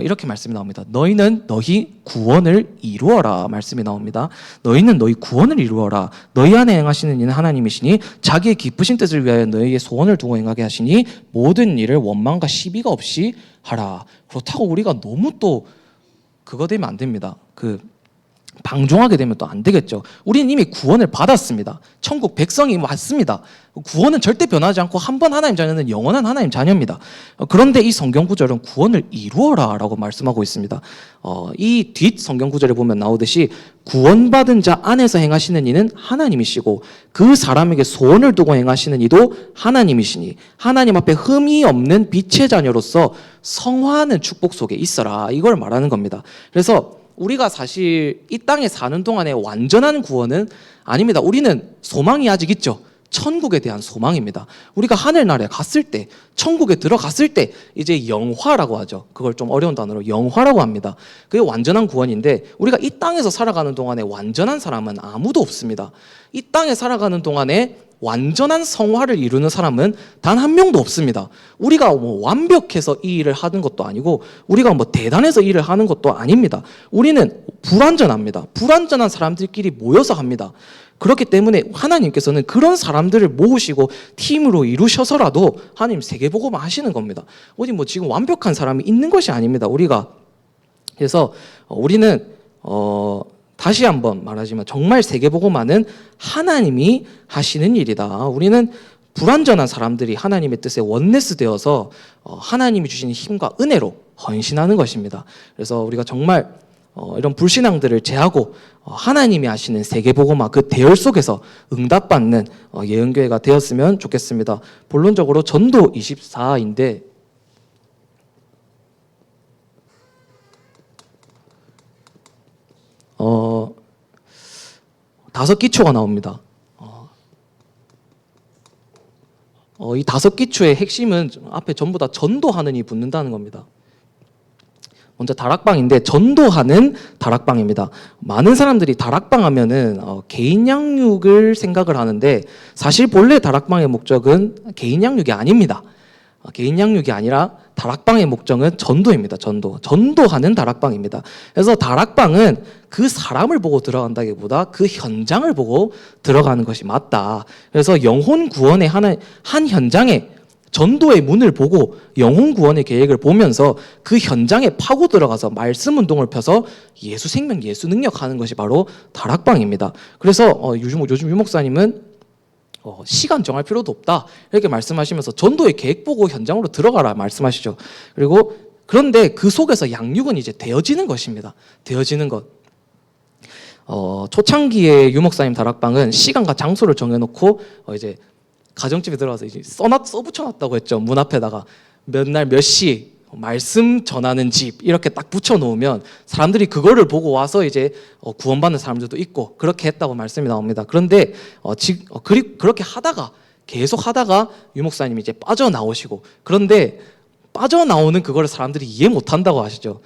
이렇게 말씀이 나옵니다. 너희는 너희 구원을 이루어라 말씀이 나옵니다. 너희는 너희 구원을 이루어라. 너희 안에 행하시는 이는 하나님이시니 자기의 기쁘신 뜻을 위하여 너희의 소원을 두고 행하게 하시니 모든 일을 원망과 시비가 없이 하라. 그렇다고 우리가 너무 또 그거 되면 안 됩니다. 방종하게 되면 또 안 되겠죠. 우리는 이미 구원을 받았습니다. 천국 백성이 맞습니다. 구원은 절대 변하지 않고 한 번 하나님 자녀는 영원한 하나님 자녀입니다. 그런데 이 성경 구절은 구원을 이루어라 라고 말씀하고 있습니다. 이 뒷 성경 구절에 보면 나오듯이 구원받은 자 안에서 행하시는 이는 하나님이시고 그 사람에게 소원을 두고 행하시는 이도 하나님이시니 하나님 앞에 흠이 없는 빛의 자녀로서 성화하는 축복 속에 있어라. 이걸 말하는 겁니다. 그래서 우리가 사실 이 땅에 사는 동안에 완전한 구원은 아닙니다. 우리는 소망이 아직 있죠. 천국에 대한 소망입니다. 우리가 하늘나라에 갔을 때, 천국에 들어갔을 때 이제 영화라고 하죠. 그걸 좀 어려운 단어로 영화라고 합니다. 그게 완전한 구원인데 우리가 이 땅에서 살아가는 동안에 완전한 사람은 아무도 없습니다. 이 땅에 살아가는 동안에 완전한 성화를 이루는 사람은 단 한 명도 없습니다. 우리가 완벽해서 이 일을 하는 것도 아니고 우리가 대단해서 일을 하는 것도 아닙니다. 우리는 불완전합니다. 불완전한 사람들끼리 모여서 합니다. 그렇기 때문에 하나님께서는 그런 사람들을 모으시고 팀으로 이루셔서라도 하나님 세계복음을 하시는 겁니다. 어디 지금 완벽한 사람이 있는 것이 아닙니다. 우리가 그래서 우리는 다시 한번 말하지만 정말 세계복음화는 하나님이 하시는 일이다. 우리는 불완전한 사람들이 하나님의 뜻에 원네스 되어서 하나님이 주시는 힘과 은혜로 헌신하는 것입니다. 그래서 우리가 정말 이런 불신앙들을 제하고 하나님이 하시는 세계복음화 그 대열 속에서 응답받는 예언교회가 되었으면 좋겠습니다. 본론적으로 전도 24인데 다섯 기초가 나옵니다. 이 다섯 기초의 핵심은 앞에 전부 다 전도하는이 붙는다는 겁니다. 먼저 다락방인데 전도하는 다락방입니다. 많은 사람들이 다락방 하면은 개인 양육을 생각을 하는데 사실 본래 다락방의 목적은 개인 양육이 아닙니다. 개인 양육이 아니라 다락방의 목적은 전도입니다. 전도하는 다락방입니다. 그래서 다락방은 그 사람을 보고 들어간다기보다 그 현장을 보고 들어가는 것이 맞다. 그래서 영혼 구원의 한 현장에 전도의 문을 보고 영혼 구원의 계획을 보면서 그 현장에 파고 들어가서 말씀 운동을 펴서 예수 생명, 예수 능력 하는 것이 바로 다락방입니다. 그래서 요즘 유 목사님은 시간 정할 필요도 없다 이렇게 말씀하시면서 전도의 계획 보고 현장으로 들어가라 말씀하시죠. 그런데 그 속에서 양육은 이제 되어지는 것입니다. 되어지는 것. 초창기에 유 목사님 다락방은 시간과 장소를 정해놓고 이제 가정집에 들어가서 이제 써붙여놨다고 했죠. 문 앞에다가 몇 날 몇 시 말씀 전하는 집 이렇게 딱 붙여놓으면 사람들이 그거를 보고 와서 이제 구원받는 사람들도 있고 그렇게 했다고 말씀이 나옵니다. 그런데 그렇게 하다가 계속 하다가 유 목사님이 이제 빠져나오시고 그런데 빠져나오는 그거를 사람들이 이해 못한다고 하시죠.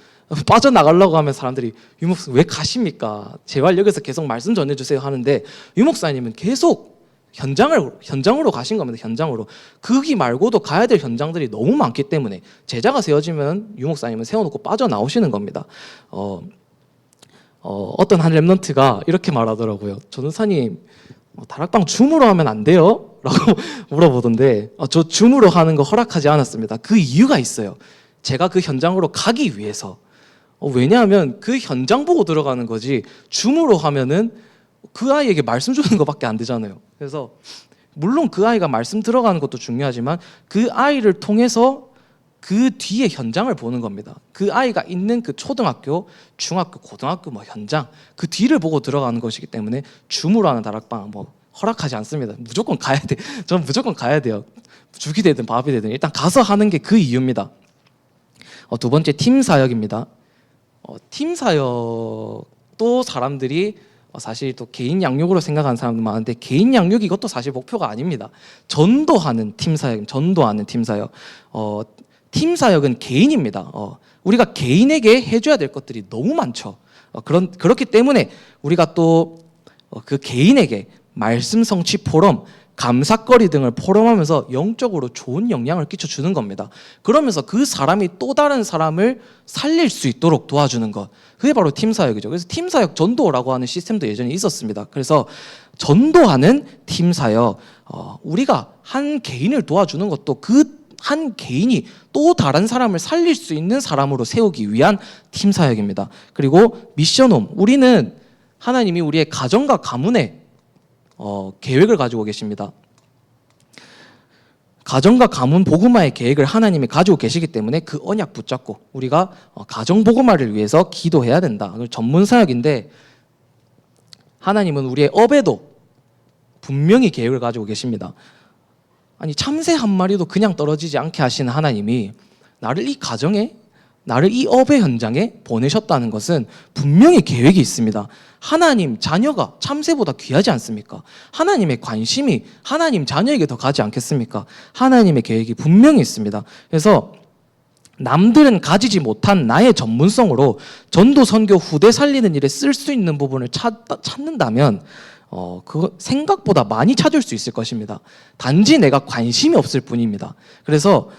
빠져나가려고 하면 사람들이 유 목사님 왜 가십니까? 제발 여기서 계속 말씀 전해주세요 하는데 유 목사님은 계속 현장으로 가신 겁니다. 현장으로. 거기 말고도 가야 될 현장들이 너무 많기 때문에 제자가 세워지면 유 목사님은 세워놓고 빠져나오시는 겁니다. 어떤 한 랩런트가 이렇게 말하더라고요. 전도사님 다락방 줌으로 하면 안 돼요? 라고 물어보던데 저 줌으로 하는 거 허락하지 않았습니다. 그 이유가 있어요. 제가 그 현장으로 가기 위해서. 왜냐하면 그 현장 보고 들어가는 거지 줌으로 하면은 그 아이에게 말씀 주는 것밖에 안 되잖아요. 그래서 물론 그 아이가 말씀 들어가는 것도 중요하지만 그 아이를 통해서 그 뒤에 현장을 보는 겁니다. 그 아이가 있는 그 초등학교, 중학교, 고등학교 현장 그 뒤를 보고 들어가는 것이기 때문에 줌으로 하는 다락방 허락하지 않습니다. 무조건 가야 돼. 저는 무조건 가야 돼요. 죽이 되든 밥이 되든 일단 가서 하는 게 그 이유입니다. 두 번째 팀 사역입니다. 팀 사역도 사람들이 사실 또 개인 양육으로 생각하는 사람도 많은데 개인 양육이 이것도 사실 목표가 아닙니다. 전도하는 팀 사역, 전도하는 팀 사역. 팀 사역은 개인입니다. 우리가 개인에게 해줘야 될 것들이 너무 많죠. 그렇기 때문에 우리가 또 그 개인에게 말씀 성취 포럼, 감사거리 등을 포럼하면서 영적으로 좋은 영향을 끼쳐주는 겁니다. 그러면서 그 사람이 또 다른 사람을 살릴 수 있도록 도와주는 것, 그게 바로 팀사역이죠. 그래서 팀사역 전도라고 하는 시스템도 예전에 있었습니다. 그래서 전도하는 팀사역, 우리가 한 개인을 도와주는 것도 그 한 개인이 또 다른 사람을 살릴 수 있는 사람으로 세우기 위한 팀사역입니다. 그리고 미션홈, 우리는 하나님이 우리의 가정과 가문에 계획을 가지고 계십니다. 가정과 가문 복음화의 계획을 하나님이 가지고 계시기 때문에 그 언약 붙잡고 우리가 가정 복음화를 위해서 기도해야 된다. 전문 사역인데 하나님은 우리의 업에도 분명히 계획을 가지고 계십니다. 아니 참새 한 마리도 그냥 떨어지지 않게 하시는 하나님이 나를 이 가정에, 나를 이 업의 현장에 보내셨다는 것은 분명히 계획이 있습니다. 하나님 자녀가 참새보다 귀하지 않습니까? 하나님의 관심이 하나님 자녀에게 더 가지 않겠습니까? 하나님의 계획이 분명히 있습니다. 그래서 남들은 가지지 못한 나의 전문성으로 전도 선교 후대 살리는 일에 쓸 수 있는 부분을 찾는다면 그거 생각보다 많이 찾을 수 있을 것입니다. 단지 내가 관심이 없을 뿐입니다. 그래서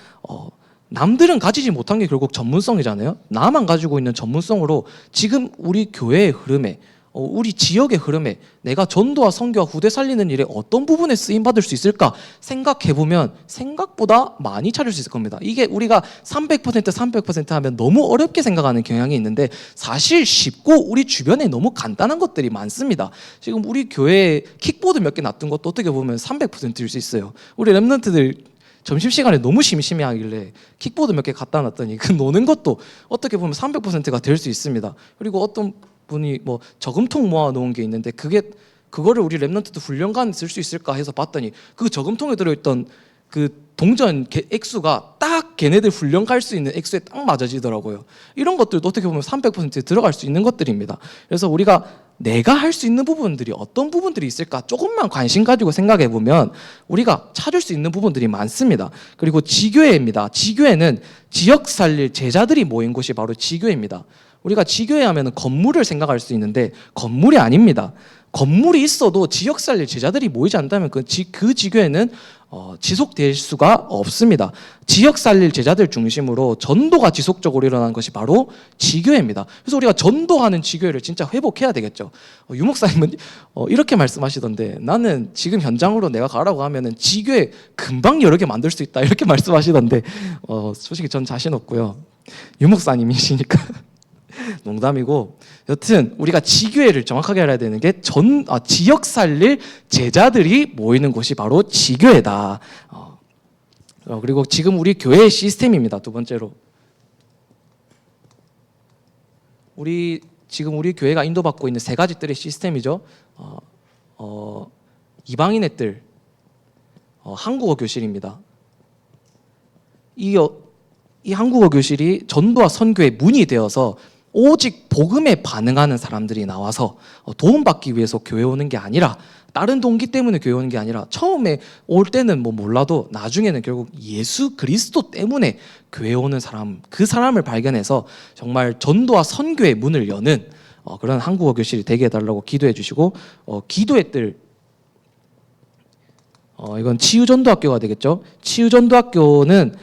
남들은 가지지 못한 게 결국 전문성이잖아요. 나만 가지고 있는 전문성으로 지금 우리 교회의 흐름에, 우리 지역의 흐름에 내가 전도와 선교와 후대 살리는 일에 어떤 부분에 쓰임 받을 수 있을까 생각해보면 생각보다 많이 찾을 수 있을 겁니다. 이게 우리가 300% 하면 너무 어렵게 생각하는 경향이 있는데 사실 쉽고 우리 주변에 너무 간단한 것들이 많습니다. 지금 우리 교회에 킥보드 몇 개 놔둔 것도 어떻게 보면 300%일 수 있어요. 우리 랩런트들 점심시간에 너무 심심해하길래 킥보드 몇 개 갖다 놨더니 그 노는 것도 어떻게 보면 300%가 될 수 있습니다. 그리고 어떤 분이 뭐 저금통 모아 놓은 게 있는데 그거를 우리 랩런트도 훈련관 쓸 수 있을까 해서 봤더니 그 저금통에 들어있던 그 동전 액수가 딱 걔네들 훈련 갈 수 있는 액수에 딱 맞아지더라고요. 이런 것들도 어떻게 보면 300%에 들어갈 수 있는 것들입니다. 그래서 우리가 내가 할 수 있는 부분들이 어떤 부분들이 있을까 조금만 관심 가지고 생각해 보면 우리가 찾을 수 있는 부분들이 많습니다. 그리고 지교회입니다. 지교회는 지역 살릴 제자들이 모인 곳이 바로 지교회입니다. 우리가 지교회 하면 건물을 생각할 수 있는데 건물이 아닙니다. 건물이 있어도 지역 살릴 제자들이 모이지 않다면 그 지교회는 지속될 수가 없습니다. 지역 살릴 제자들 중심으로 전도가 지속적으로 일어나는 것이 바로 지교회입니다. 그래서 우리가 전도하는 지교회를 진짜 회복해야 되겠죠. 유 목사님은 이렇게 말씀하시던데 나는 지금 현장으로 내가 가라고 하면은 지교회 금방 여러 개 만들 수 있다 이렇게 말씀하시던데 솔직히 전 자신 없고요. 유 목사님이시니까 농담이고 여튼 우리가 지교회를 정확하게 알아야 되는 게 지역 살릴 제자들이 모이는 곳이 바로 지교회다. 그리고 지금 우리 교회의 시스템입니다. 두 번째로 지금 우리 교회가 인도받고 있는 세 가지 뜰의 시스템이죠. 이방인의 뜰, 한국어 교실입니다. 이 한국어 교실이 전도와 선교의 문이 되어서 오직 복음에 반응하는 사람들이 나와서 도움받기 위해서 교회 오는 게 아니라 다른 동기 때문에 교회 오는 게 아니라 처음에 올 때는 뭐 몰라도 나중에는 결국 예수 그리스도 때문에 교회 오는 사람, 그 사람을 발견해서 정말 전도와 선교의 문을 여는 그런 한국어 교실이 되게 해달라고 기도해 주시고 기도의 뜰, 이건 치유전도학교가 되겠죠. 치유전도학교는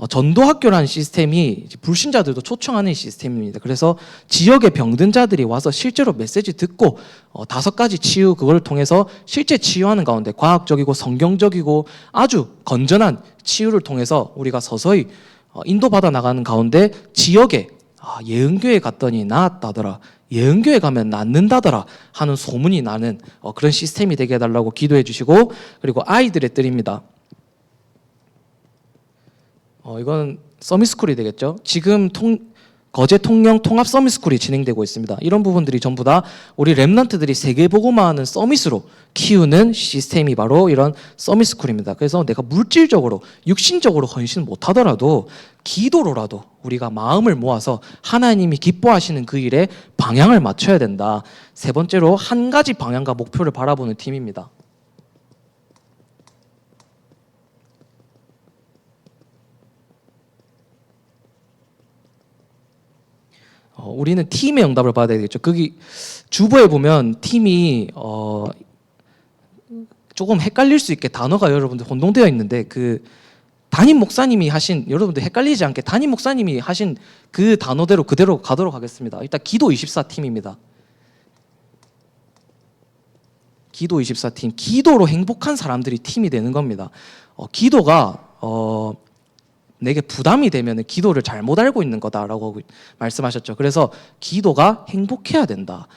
전도학교라는 시스템이 불신자들도 초청하는 시스템입니다. 그래서 지역의 병든 자들이 와서 실제로 메시지 듣고 5가지 치유, 그걸 통해서 실제 치유하는 가운데 과학적이고 성경적이고 아주 건전한 치유를 통해서 우리가 서서히 인도받아 나가는 가운데 지역에 예은교회 갔더니 나았다더라, 예은교회 가면 낫는다더라 하는 소문이 나는 그런 시스템이 되게 해달라고 기도해 주시고, 그리고 아이들의 뜰입니다. 이건 서밋스쿨이 되겠죠. 지금 거제 통영 통합 서밋스쿨이 진행되고 있습니다. 이런 부분들이 전부 다 우리 랩런트들이 세계복음화하는 서밋으로 키우는 시스템이 바로 이런 서밋스쿨입니다. 그래서 내가 물질적으로 육신적으로 헌신 못하더라도 기도로라도 우리가 마음을 모아서 하나님이 기뻐하시는 그 일에 방향을 맞춰야 된다. 세 번째로 한 가지 방향과 목표를 바라보는 팀입니다. 우리는 팀의 응답을 받아야 되겠죠. 거기 주보에 보면 팀이 조금 헷갈릴 수 있게 단어가 여러분들 혼동되어 있는데 그 담임 목사님이 하신, 여러분들 헷갈리지 않게 담임 목사님이 하신 그 단어대로 그대로 가도록 하겠습니다. 일단 기도 24팀입니다. 기도 24팀, 기도로 행복한 사람들이 팀이 되는 겁니다. 기도가 내게 부담이 되면 기도를 잘못 알고 있는 거다라고 말씀하셨죠. 그래서 기도가 행복해야 된다.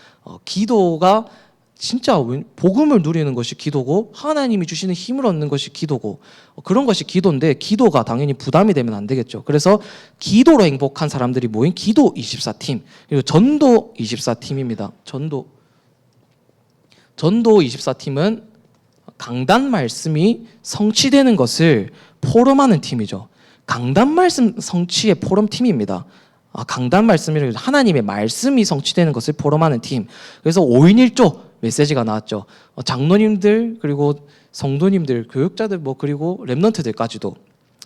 기도가 진짜 복음을 누리는 것이 기도고 하나님이 주시는 힘을 얻는 것이 기도고 그런 것이 기도인데 기도가 당연히 부담이 되면 안 되겠죠. 그래서 기도로 행복한 사람들이 모인 기도 24팀 그리고 전도 24팀입니다. 전도 24팀은 강단 말씀이 성취되는 것을 포럼하는 팀이죠. 강단 말씀 성취의 포럼 팀입니다. 강단 말씀이 하나님의 말씀이 성취되는 것을 포럼하는 팀. 그래서 5인 1조 메시지가 나왔죠. 장로님들 그리고 성도님들, 교육자들 그리고 렘넌트들까지도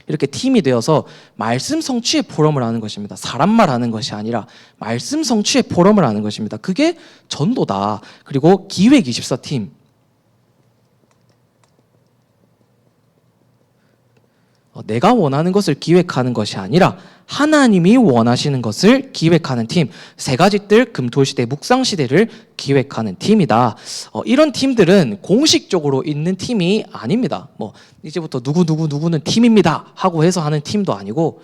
이렇게 팀이 되어서 말씀 성취의 포럼을 하는 것입니다. 사람말 하는 것이 아니라 말씀 성취의 포럼을 하는 것입니다. 그게 전도다. 그리고 기획 24팀. 내가 원하는 것을 기획하는 것이 아니라 하나님이 원하시는 것을 기획하는 팀. 세 가지 뜰 금토시대 묵상시대를 기획하는 팀이다. 이런 팀들은 공식적으로 있는 팀이 아닙니다. 이제부터 누구는 팀입니다 하고 해서 하는 팀도 아니고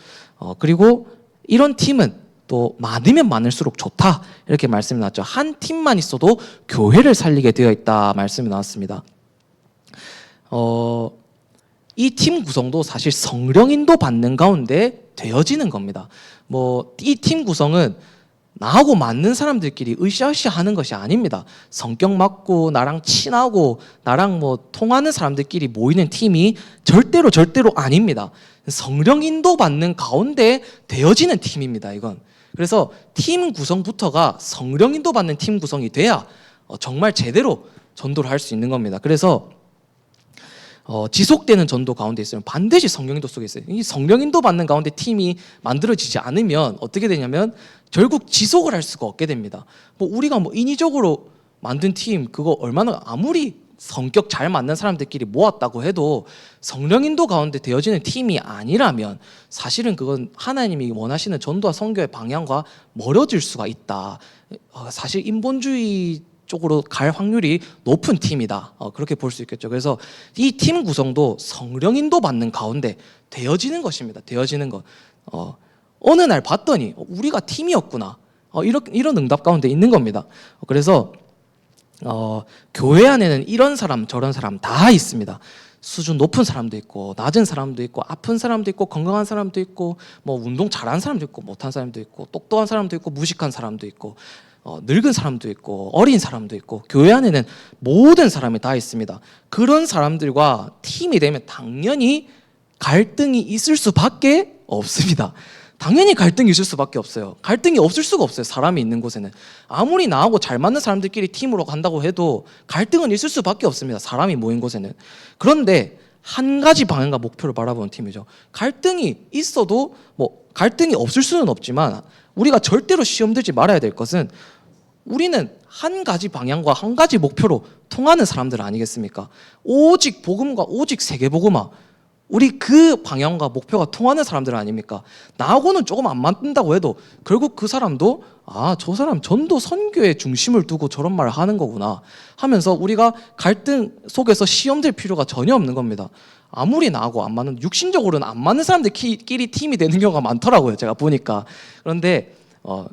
그리고 이런 팀은 또 많으면 많을수록 좋다 이렇게 말씀이 나왔죠. 한 팀만 있어도 교회를 살리게 되어 있다 말씀이 나왔습니다. 이 팀 구성도 사실 성령 인도 받는 가운데 되어지는 겁니다. 이 팀 구성은 나하고 맞는 사람들끼리 으쌰으쌰 하는 것이 아닙니다. 성격 맞고 나랑 친하고 나랑 통하는 사람들끼리 모이는 팀이 절대로 아닙니다. 성령 인도 받는 가운데 되어지는 팀입니다. 이건. 그래서 팀 구성부터가 성령 인도 받는 팀 구성이 돼야 정말 제대로 전도를 할 수 있는 겁니다. 그래서 지속되는 전도 가운데 있으면 반드시 성령인도 속에 있어요. 이 성령인도 받는 가운데 팀이 만들어지지 않으면 어떻게 되냐면 결국 지속을 할 수가 없게 됩니다. 우리가 인위적으로 만든 팀 그거 얼마나 아무리 성격 잘 맞는 사람들끼리 모았다고 해도 성령인도 가운데 되어지는 팀이 아니라면 사실은 그건 하나님이 원하시는 전도와 선교의 방향과 멀어질 수가 있다. 사실 인본주의 쪽으로 갈 확률이 높은 팀이다. 그렇게 볼 수 있겠죠. 그래서 이 팀 구성도 성령 인도 받는 가운데 되어지는 것입니다. 되어지는 것. 어느 날 봤더니 우리가 팀이었구나. 이런 응답 가운데 있는 겁니다. 그래서 교회 안에는 이런 사람 저런 사람 다 있습니다. 수준 높은 사람도 있고 낮은 사람도 있고 아픈 사람도 있고 건강한 사람도 있고 운동 잘하는 사람도 있고 못한 사람도 있고 똑똑한 사람도 있고 무식한 사람도 있고 늙은 사람도 있고 어린 사람도 있고 교회 안에는 모든 사람이 다 있습니다. 그런 사람들과 팀이 되면 당연히 갈등이 있을 수밖에 없습니다. 당연히 갈등이 있을 수밖에 없어요. 갈등이 없을 수가 없어요. 사람이 있는 곳에는. 아무리 나하고 잘 맞는 사람들끼리 팀으로 간다고 해도 갈등은 있을 수밖에 없습니다. 사람이 모인 곳에는. 그런데 한 가지 방향과 목표를 바라보는 팀이죠. 갈등이 있어도 갈등이 없을 수는 없지만 우리가 절대로 시험 들지 말아야 될 것은 우리는 한 가지 방향과 한 가지 목표로 통하는 사람들 아니겠습니까? 오직 복음과 오직 세계복음화, 우리 그 방향과 목표가 통하는 사람들 아닙니까? 나하고는 조금 안 맞는다고 해도 결국 그 사람도 저 사람 전도 선교에 중심을 두고 저런 말을 하는 거구나 하면서 우리가 갈등 속에서 시험될 필요가 전혀 없는 겁니다. 아무리 나하고 안 맞는, 육신적으로는 안 맞는 사람들끼리 팀이 되는 경우가 많더라고요. 제가 보니까. 그런데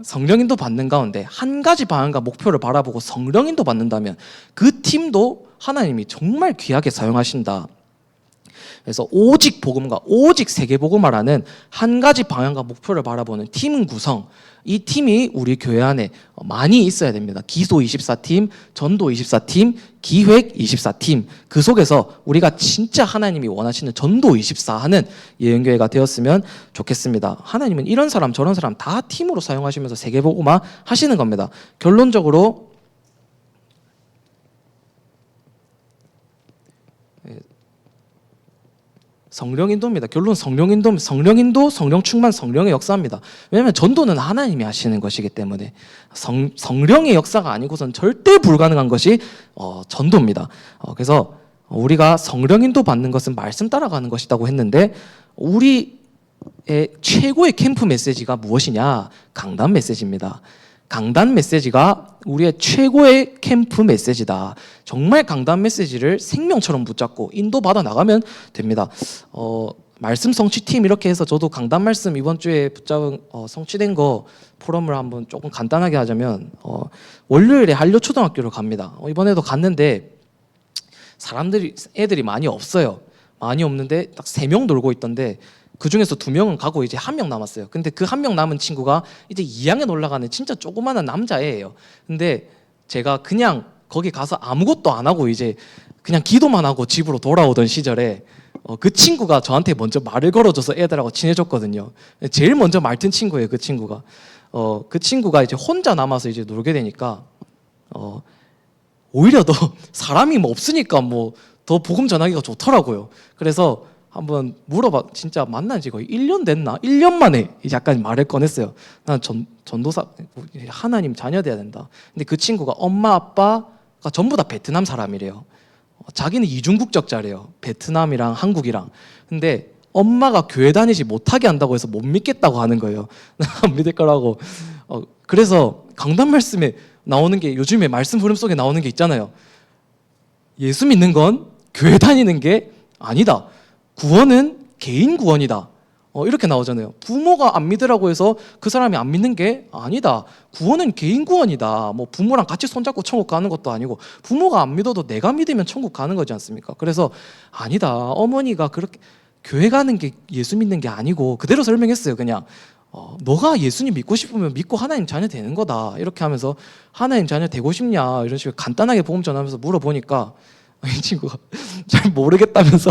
성령인도 받는 가운데 한 가지 방향과 목표를 바라보고 성령인도 받는다면 그 팀도 하나님이 정말 귀하게 사용하신다. 그래서 오직 복음과 오직 세계복음화라는 한 가지 방향과 목표를 바라보는 팀 구성, 이 팀이 우리 교회 안에 많이 있어야 됩니다. 기도 24팀, 전도 24팀, 기획 24팀, 그 속에서 우리가 진짜 하나님이 원하시는 전도 24 하는 예언교회가 되었으면 좋겠습니다. 하나님은 이런 사람 저런 사람 다 팀으로 사용하시면서 세계복음화 하시는 겁니다. 결론적으로 성령인도입니다. 결론 성령인도, 성령 충만, 성령의 역사입니다. 왜냐하면 전도는 하나님이 하시는 것이기 때문에 성령의 역사가 아니고선 절대 불가능한 것이 전도입니다. 그래서 우리가 성령 인도 받는 것은 말씀 따라가는 것이라고 했는데 우리의 최고의 캠프 메시지가 무엇이냐? 강단 메시지입니다. 강단 메시지가 우리의 최고의 캠프 메시지다. 정말 강단 메시지를 생명처럼 붙잡고 인도받아 나가면 됩니다. 말씀 성취팀 이렇게 해서 저도 강단 말씀 이번 주에 붙잡은 성취된 거 포럼을 한번 조금 간단하게 하자면 월요일에 한려초등학교를 갑니다. 이번에도 갔는데 애들이 많이 없어요. 많이 없는데 딱 3명 놀고 있던데 그 중에서 2명은 가고 이제 1명 남았어요. 근데 그 1명 남은 친구가 이제 2학년 올라가는 진짜 조그마한 남자애예요. 근데 제가 그냥 거기 가서 아무것도 안 하고 이제 그냥 기도만 하고 집으로 돌아오던 시절에 그 친구가 저한테 먼저 말을 걸어줘서 애들하고 친해졌거든요. 제일 먼저 말튼 친구예요, 그 친구가. 그 친구가 이제 혼자 남아서 이제 놀게 되니까 오히려 더 사람이 뭐 없으니까 뭐 더 복음 전하기가 좋더라고요. 그래서 한번 물어봐. 진짜 만난 지 거의 1년 됐나? 1년 만에 이제 약간 말을 꺼냈어요. 난 전도사 하나님 자녀 돼야 된다. 근데 그 친구가 엄마 아빠가 전부 다 베트남 사람이래요. 자기는 이중국적자래요. 베트남이랑 한국이랑. 근데 엄마가 교회 다니지 못하게 한다고 해서 못 믿겠다고 하는 거예요. 안 믿을 거라고. 그래서 강단 말씀에 나오는 게 요즘에 말씀 흐름 속에 나오는 게 있잖아요. 예수 믿는 건 교회 다니는 게 아니다. 구원은 개인 구원이다. 이렇게 나오잖아요. 부모가 안 믿으라고 해서 그 사람이 안 믿는 게 아니다. 구원은 개인 구원이다. 뭐 부모랑 같이 손잡고 천국 가는 것도 아니고 부모가 안 믿어도 내가 믿으면 천국 가는 거지 않습니까? 그래서 아니다. 어머니가 그렇게 교회 가는 게 예수 믿는 게 아니고 그대로 설명했어요. 그냥 너가 예수님 믿고 싶으면 믿고 하나님 자녀 되는 거다. 이렇게 하면서 하나님 자녀 되고 싶냐 이런 식으로 간단하게 복음 전하면서 물어보니까 이 친구가 잘 모르겠다면서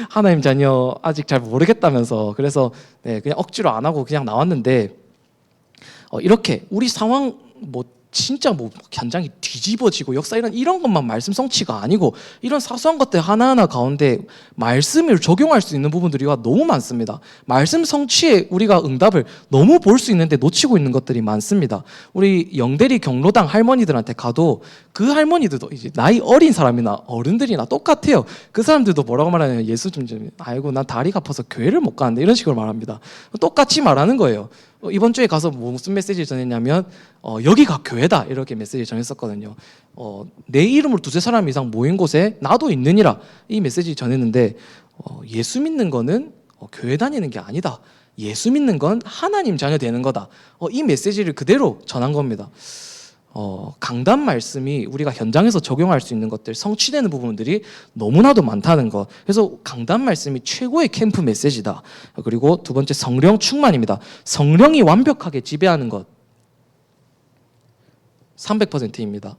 하나님 자녀 아직 잘 모르겠다면서 그래서 그냥 억지로 안 하고 그냥 나왔는데 이렇게 우리 상황 뭐 진짜 뭐 현장이 뒤집어지고 역사 이런 것만 말씀 성취가 아니고 이런 사소한 것들 하나하나 가운데 말씀을 적용할 수 있는 부분들이 너무 많습니다. 말씀 성취에 우리가 응답을 너무 볼 수 있는데 놓치고 있는 것들이 많습니다. 우리 영대리 경로당 할머니들한테 가도 그 할머니들도 이제 나이 어린 사람이나 어른들이나 똑같아요. 그 사람들도 뭐라고 말하냐면 예수 좀 아이고 난 다리가 아파서 교회를 못 가는데 이런 식으로 말합니다. 똑같이 말하는 거예요. 이번 주에 가서 무슨 메시지를 전했냐면 여기가 교회다 이렇게 메시지를 전했었거든요. 내 이름을 2-3사람 이상 모인 곳에 나도 있느니라 이 메시지 전했는데 예수 믿는 거는 교회 다니는 게 아니다. 예수 믿는 건 하나님 자녀 되는 거다. 이 메시지를 그대로 전한 겁니다. 강단 말씀이 우리가 현장에서 적용할 수 있는 것들 성취되는 부분들이 너무나도 많다는 것. 그래서 강단 말씀이 최고의 캠프 메시지다. 그리고 2번째 성령 충만입니다. 성령이 완벽하게 지배하는 것 300%입니다.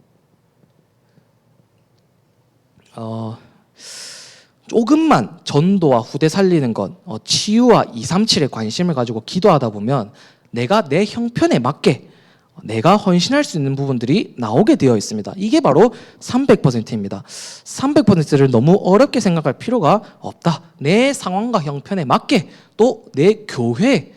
조금만 전도와 후대 살리는 것, 치유와 237에 관심을 가지고 기도하다 보면 내가 내 형편에 맞게 내가 헌신할 수 있는 부분들이 나오게 되어 있습니다. 이게 바로 300%입니다. 300%를 너무 어렵게 생각할 필요가 없다. 내 상황과 형편에 맞게 또 내 교회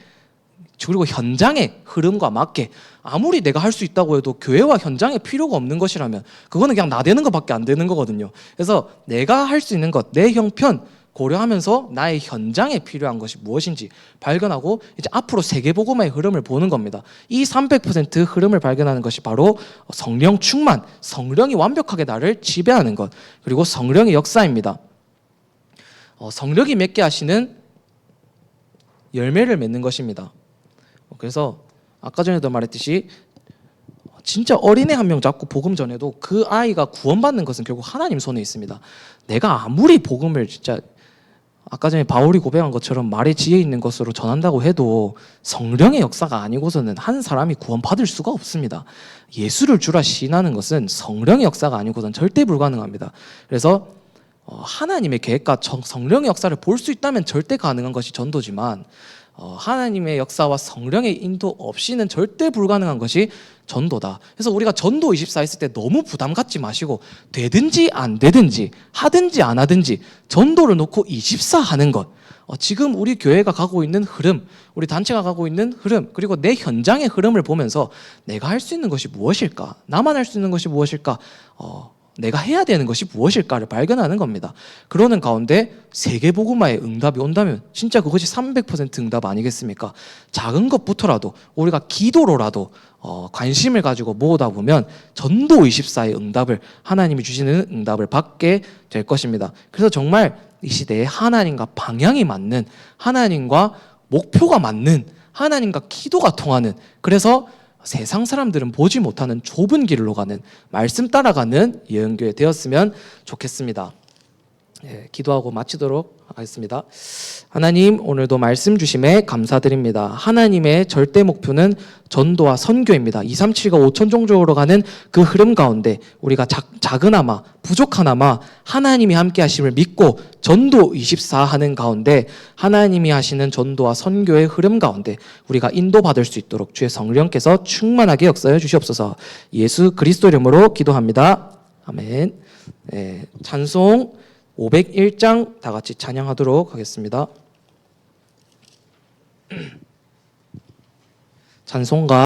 그리고 현장의 흐름과 맞게 아무리 내가 할 수 있다고 해도 교회와 현장에 필요가 없는 것이라면 그거는 그냥 나대는 것밖에 안 되는 거거든요. 그래서 내가 할 수 있는 것, 내 형편 고려하면서 나의 현장에 필요한 것이 무엇인지 발견하고 이제 앞으로 세계복음화의 흐름을 보는 겁니다. 이 300% 흐름을 발견하는 것이 바로 성령 충만, 성령이 완벽하게 나를 지배하는 것, 그리고 성령의 역사입니다. 성령이 맺게 하시는 열매를 맺는 것입니다. 그래서 아까 전에도 말했듯이 진짜 어린애 1명 잡고 복음 전해도 그 아이가 구원받는 것은 결국 하나님 손에 있습니다. 내가 아무리 복음을 진짜 아까 전에 바울이 고백한 것처럼 말의 지혜 있는 것으로 전한다고 해도 성령의 역사가 아니고서는 한 사람이 구원받을 수가 없습니다. 예수를 주라 시인하는 것은 성령의 역사가 아니고서는 절대 불가능합니다. 그래서 하나님의 계획과 성령의 역사를 볼 수 있다면 절대 가능한 것이 전도지만 하나님의 역사와 성령의 인도 없이는 절대 불가능한 것이 전도다. 그래서 우리가 전도 24 했을 때 너무 부담 갖지 마시고 되든지 안 되든지 하든지 안 하든지 전도를 놓고 24 하는 것. 지금 우리 교회가 가고 있는 흐름, 우리 단체가 가고 있는 흐름, 그리고 내 현장의 흐름을 보면서 내가 할 수 있는 것이 무엇일까? 나만 할 수 있는 것이 무엇일까? 내가 해야 되는 것이 무엇일까를 발견하는 겁니다. 그러는 가운데 세계복음화의 응답이 온다면 진짜 그것이 300% 응답 아니겠습니까? 작은 것부터라도 우리가 기도로라도 관심을 가지고 모으다 보면 전도24의 응답을, 하나님이 주시는 응답을 받게 될 것입니다. 그래서 정말 이 시대에 하나님과 방향이 맞는, 하나님과 목표가 맞는, 하나님과 기도가 통하는, 그래서 세상 사람들은 보지 못하는 좁은 길로 가는, 말씀 따라가는 예언교회 되었으면 좋겠습니다. 기도하고 마치도록 하겠습니다. 하나님, 오늘도 말씀 주심에 감사드립니다. 하나님의 절대 목표는 전도와 선교입니다. 237과 5천 종족으로 가는 그 흐름 가운데 우리가 작으나마 부족하나마 하나님이 함께 하심을 믿고 전도24 하는 가운데, 하나님이 하시는 전도와 선교의 흐름 가운데 우리가 인도받을 수 있도록 주의 성령께서 충만하게 역사해 주시옵소서. 예수 그리스도 이름으로 기도합니다. 아멘. 찬송 501장 다 같이 찬양하도록 하겠습니다. 찬송가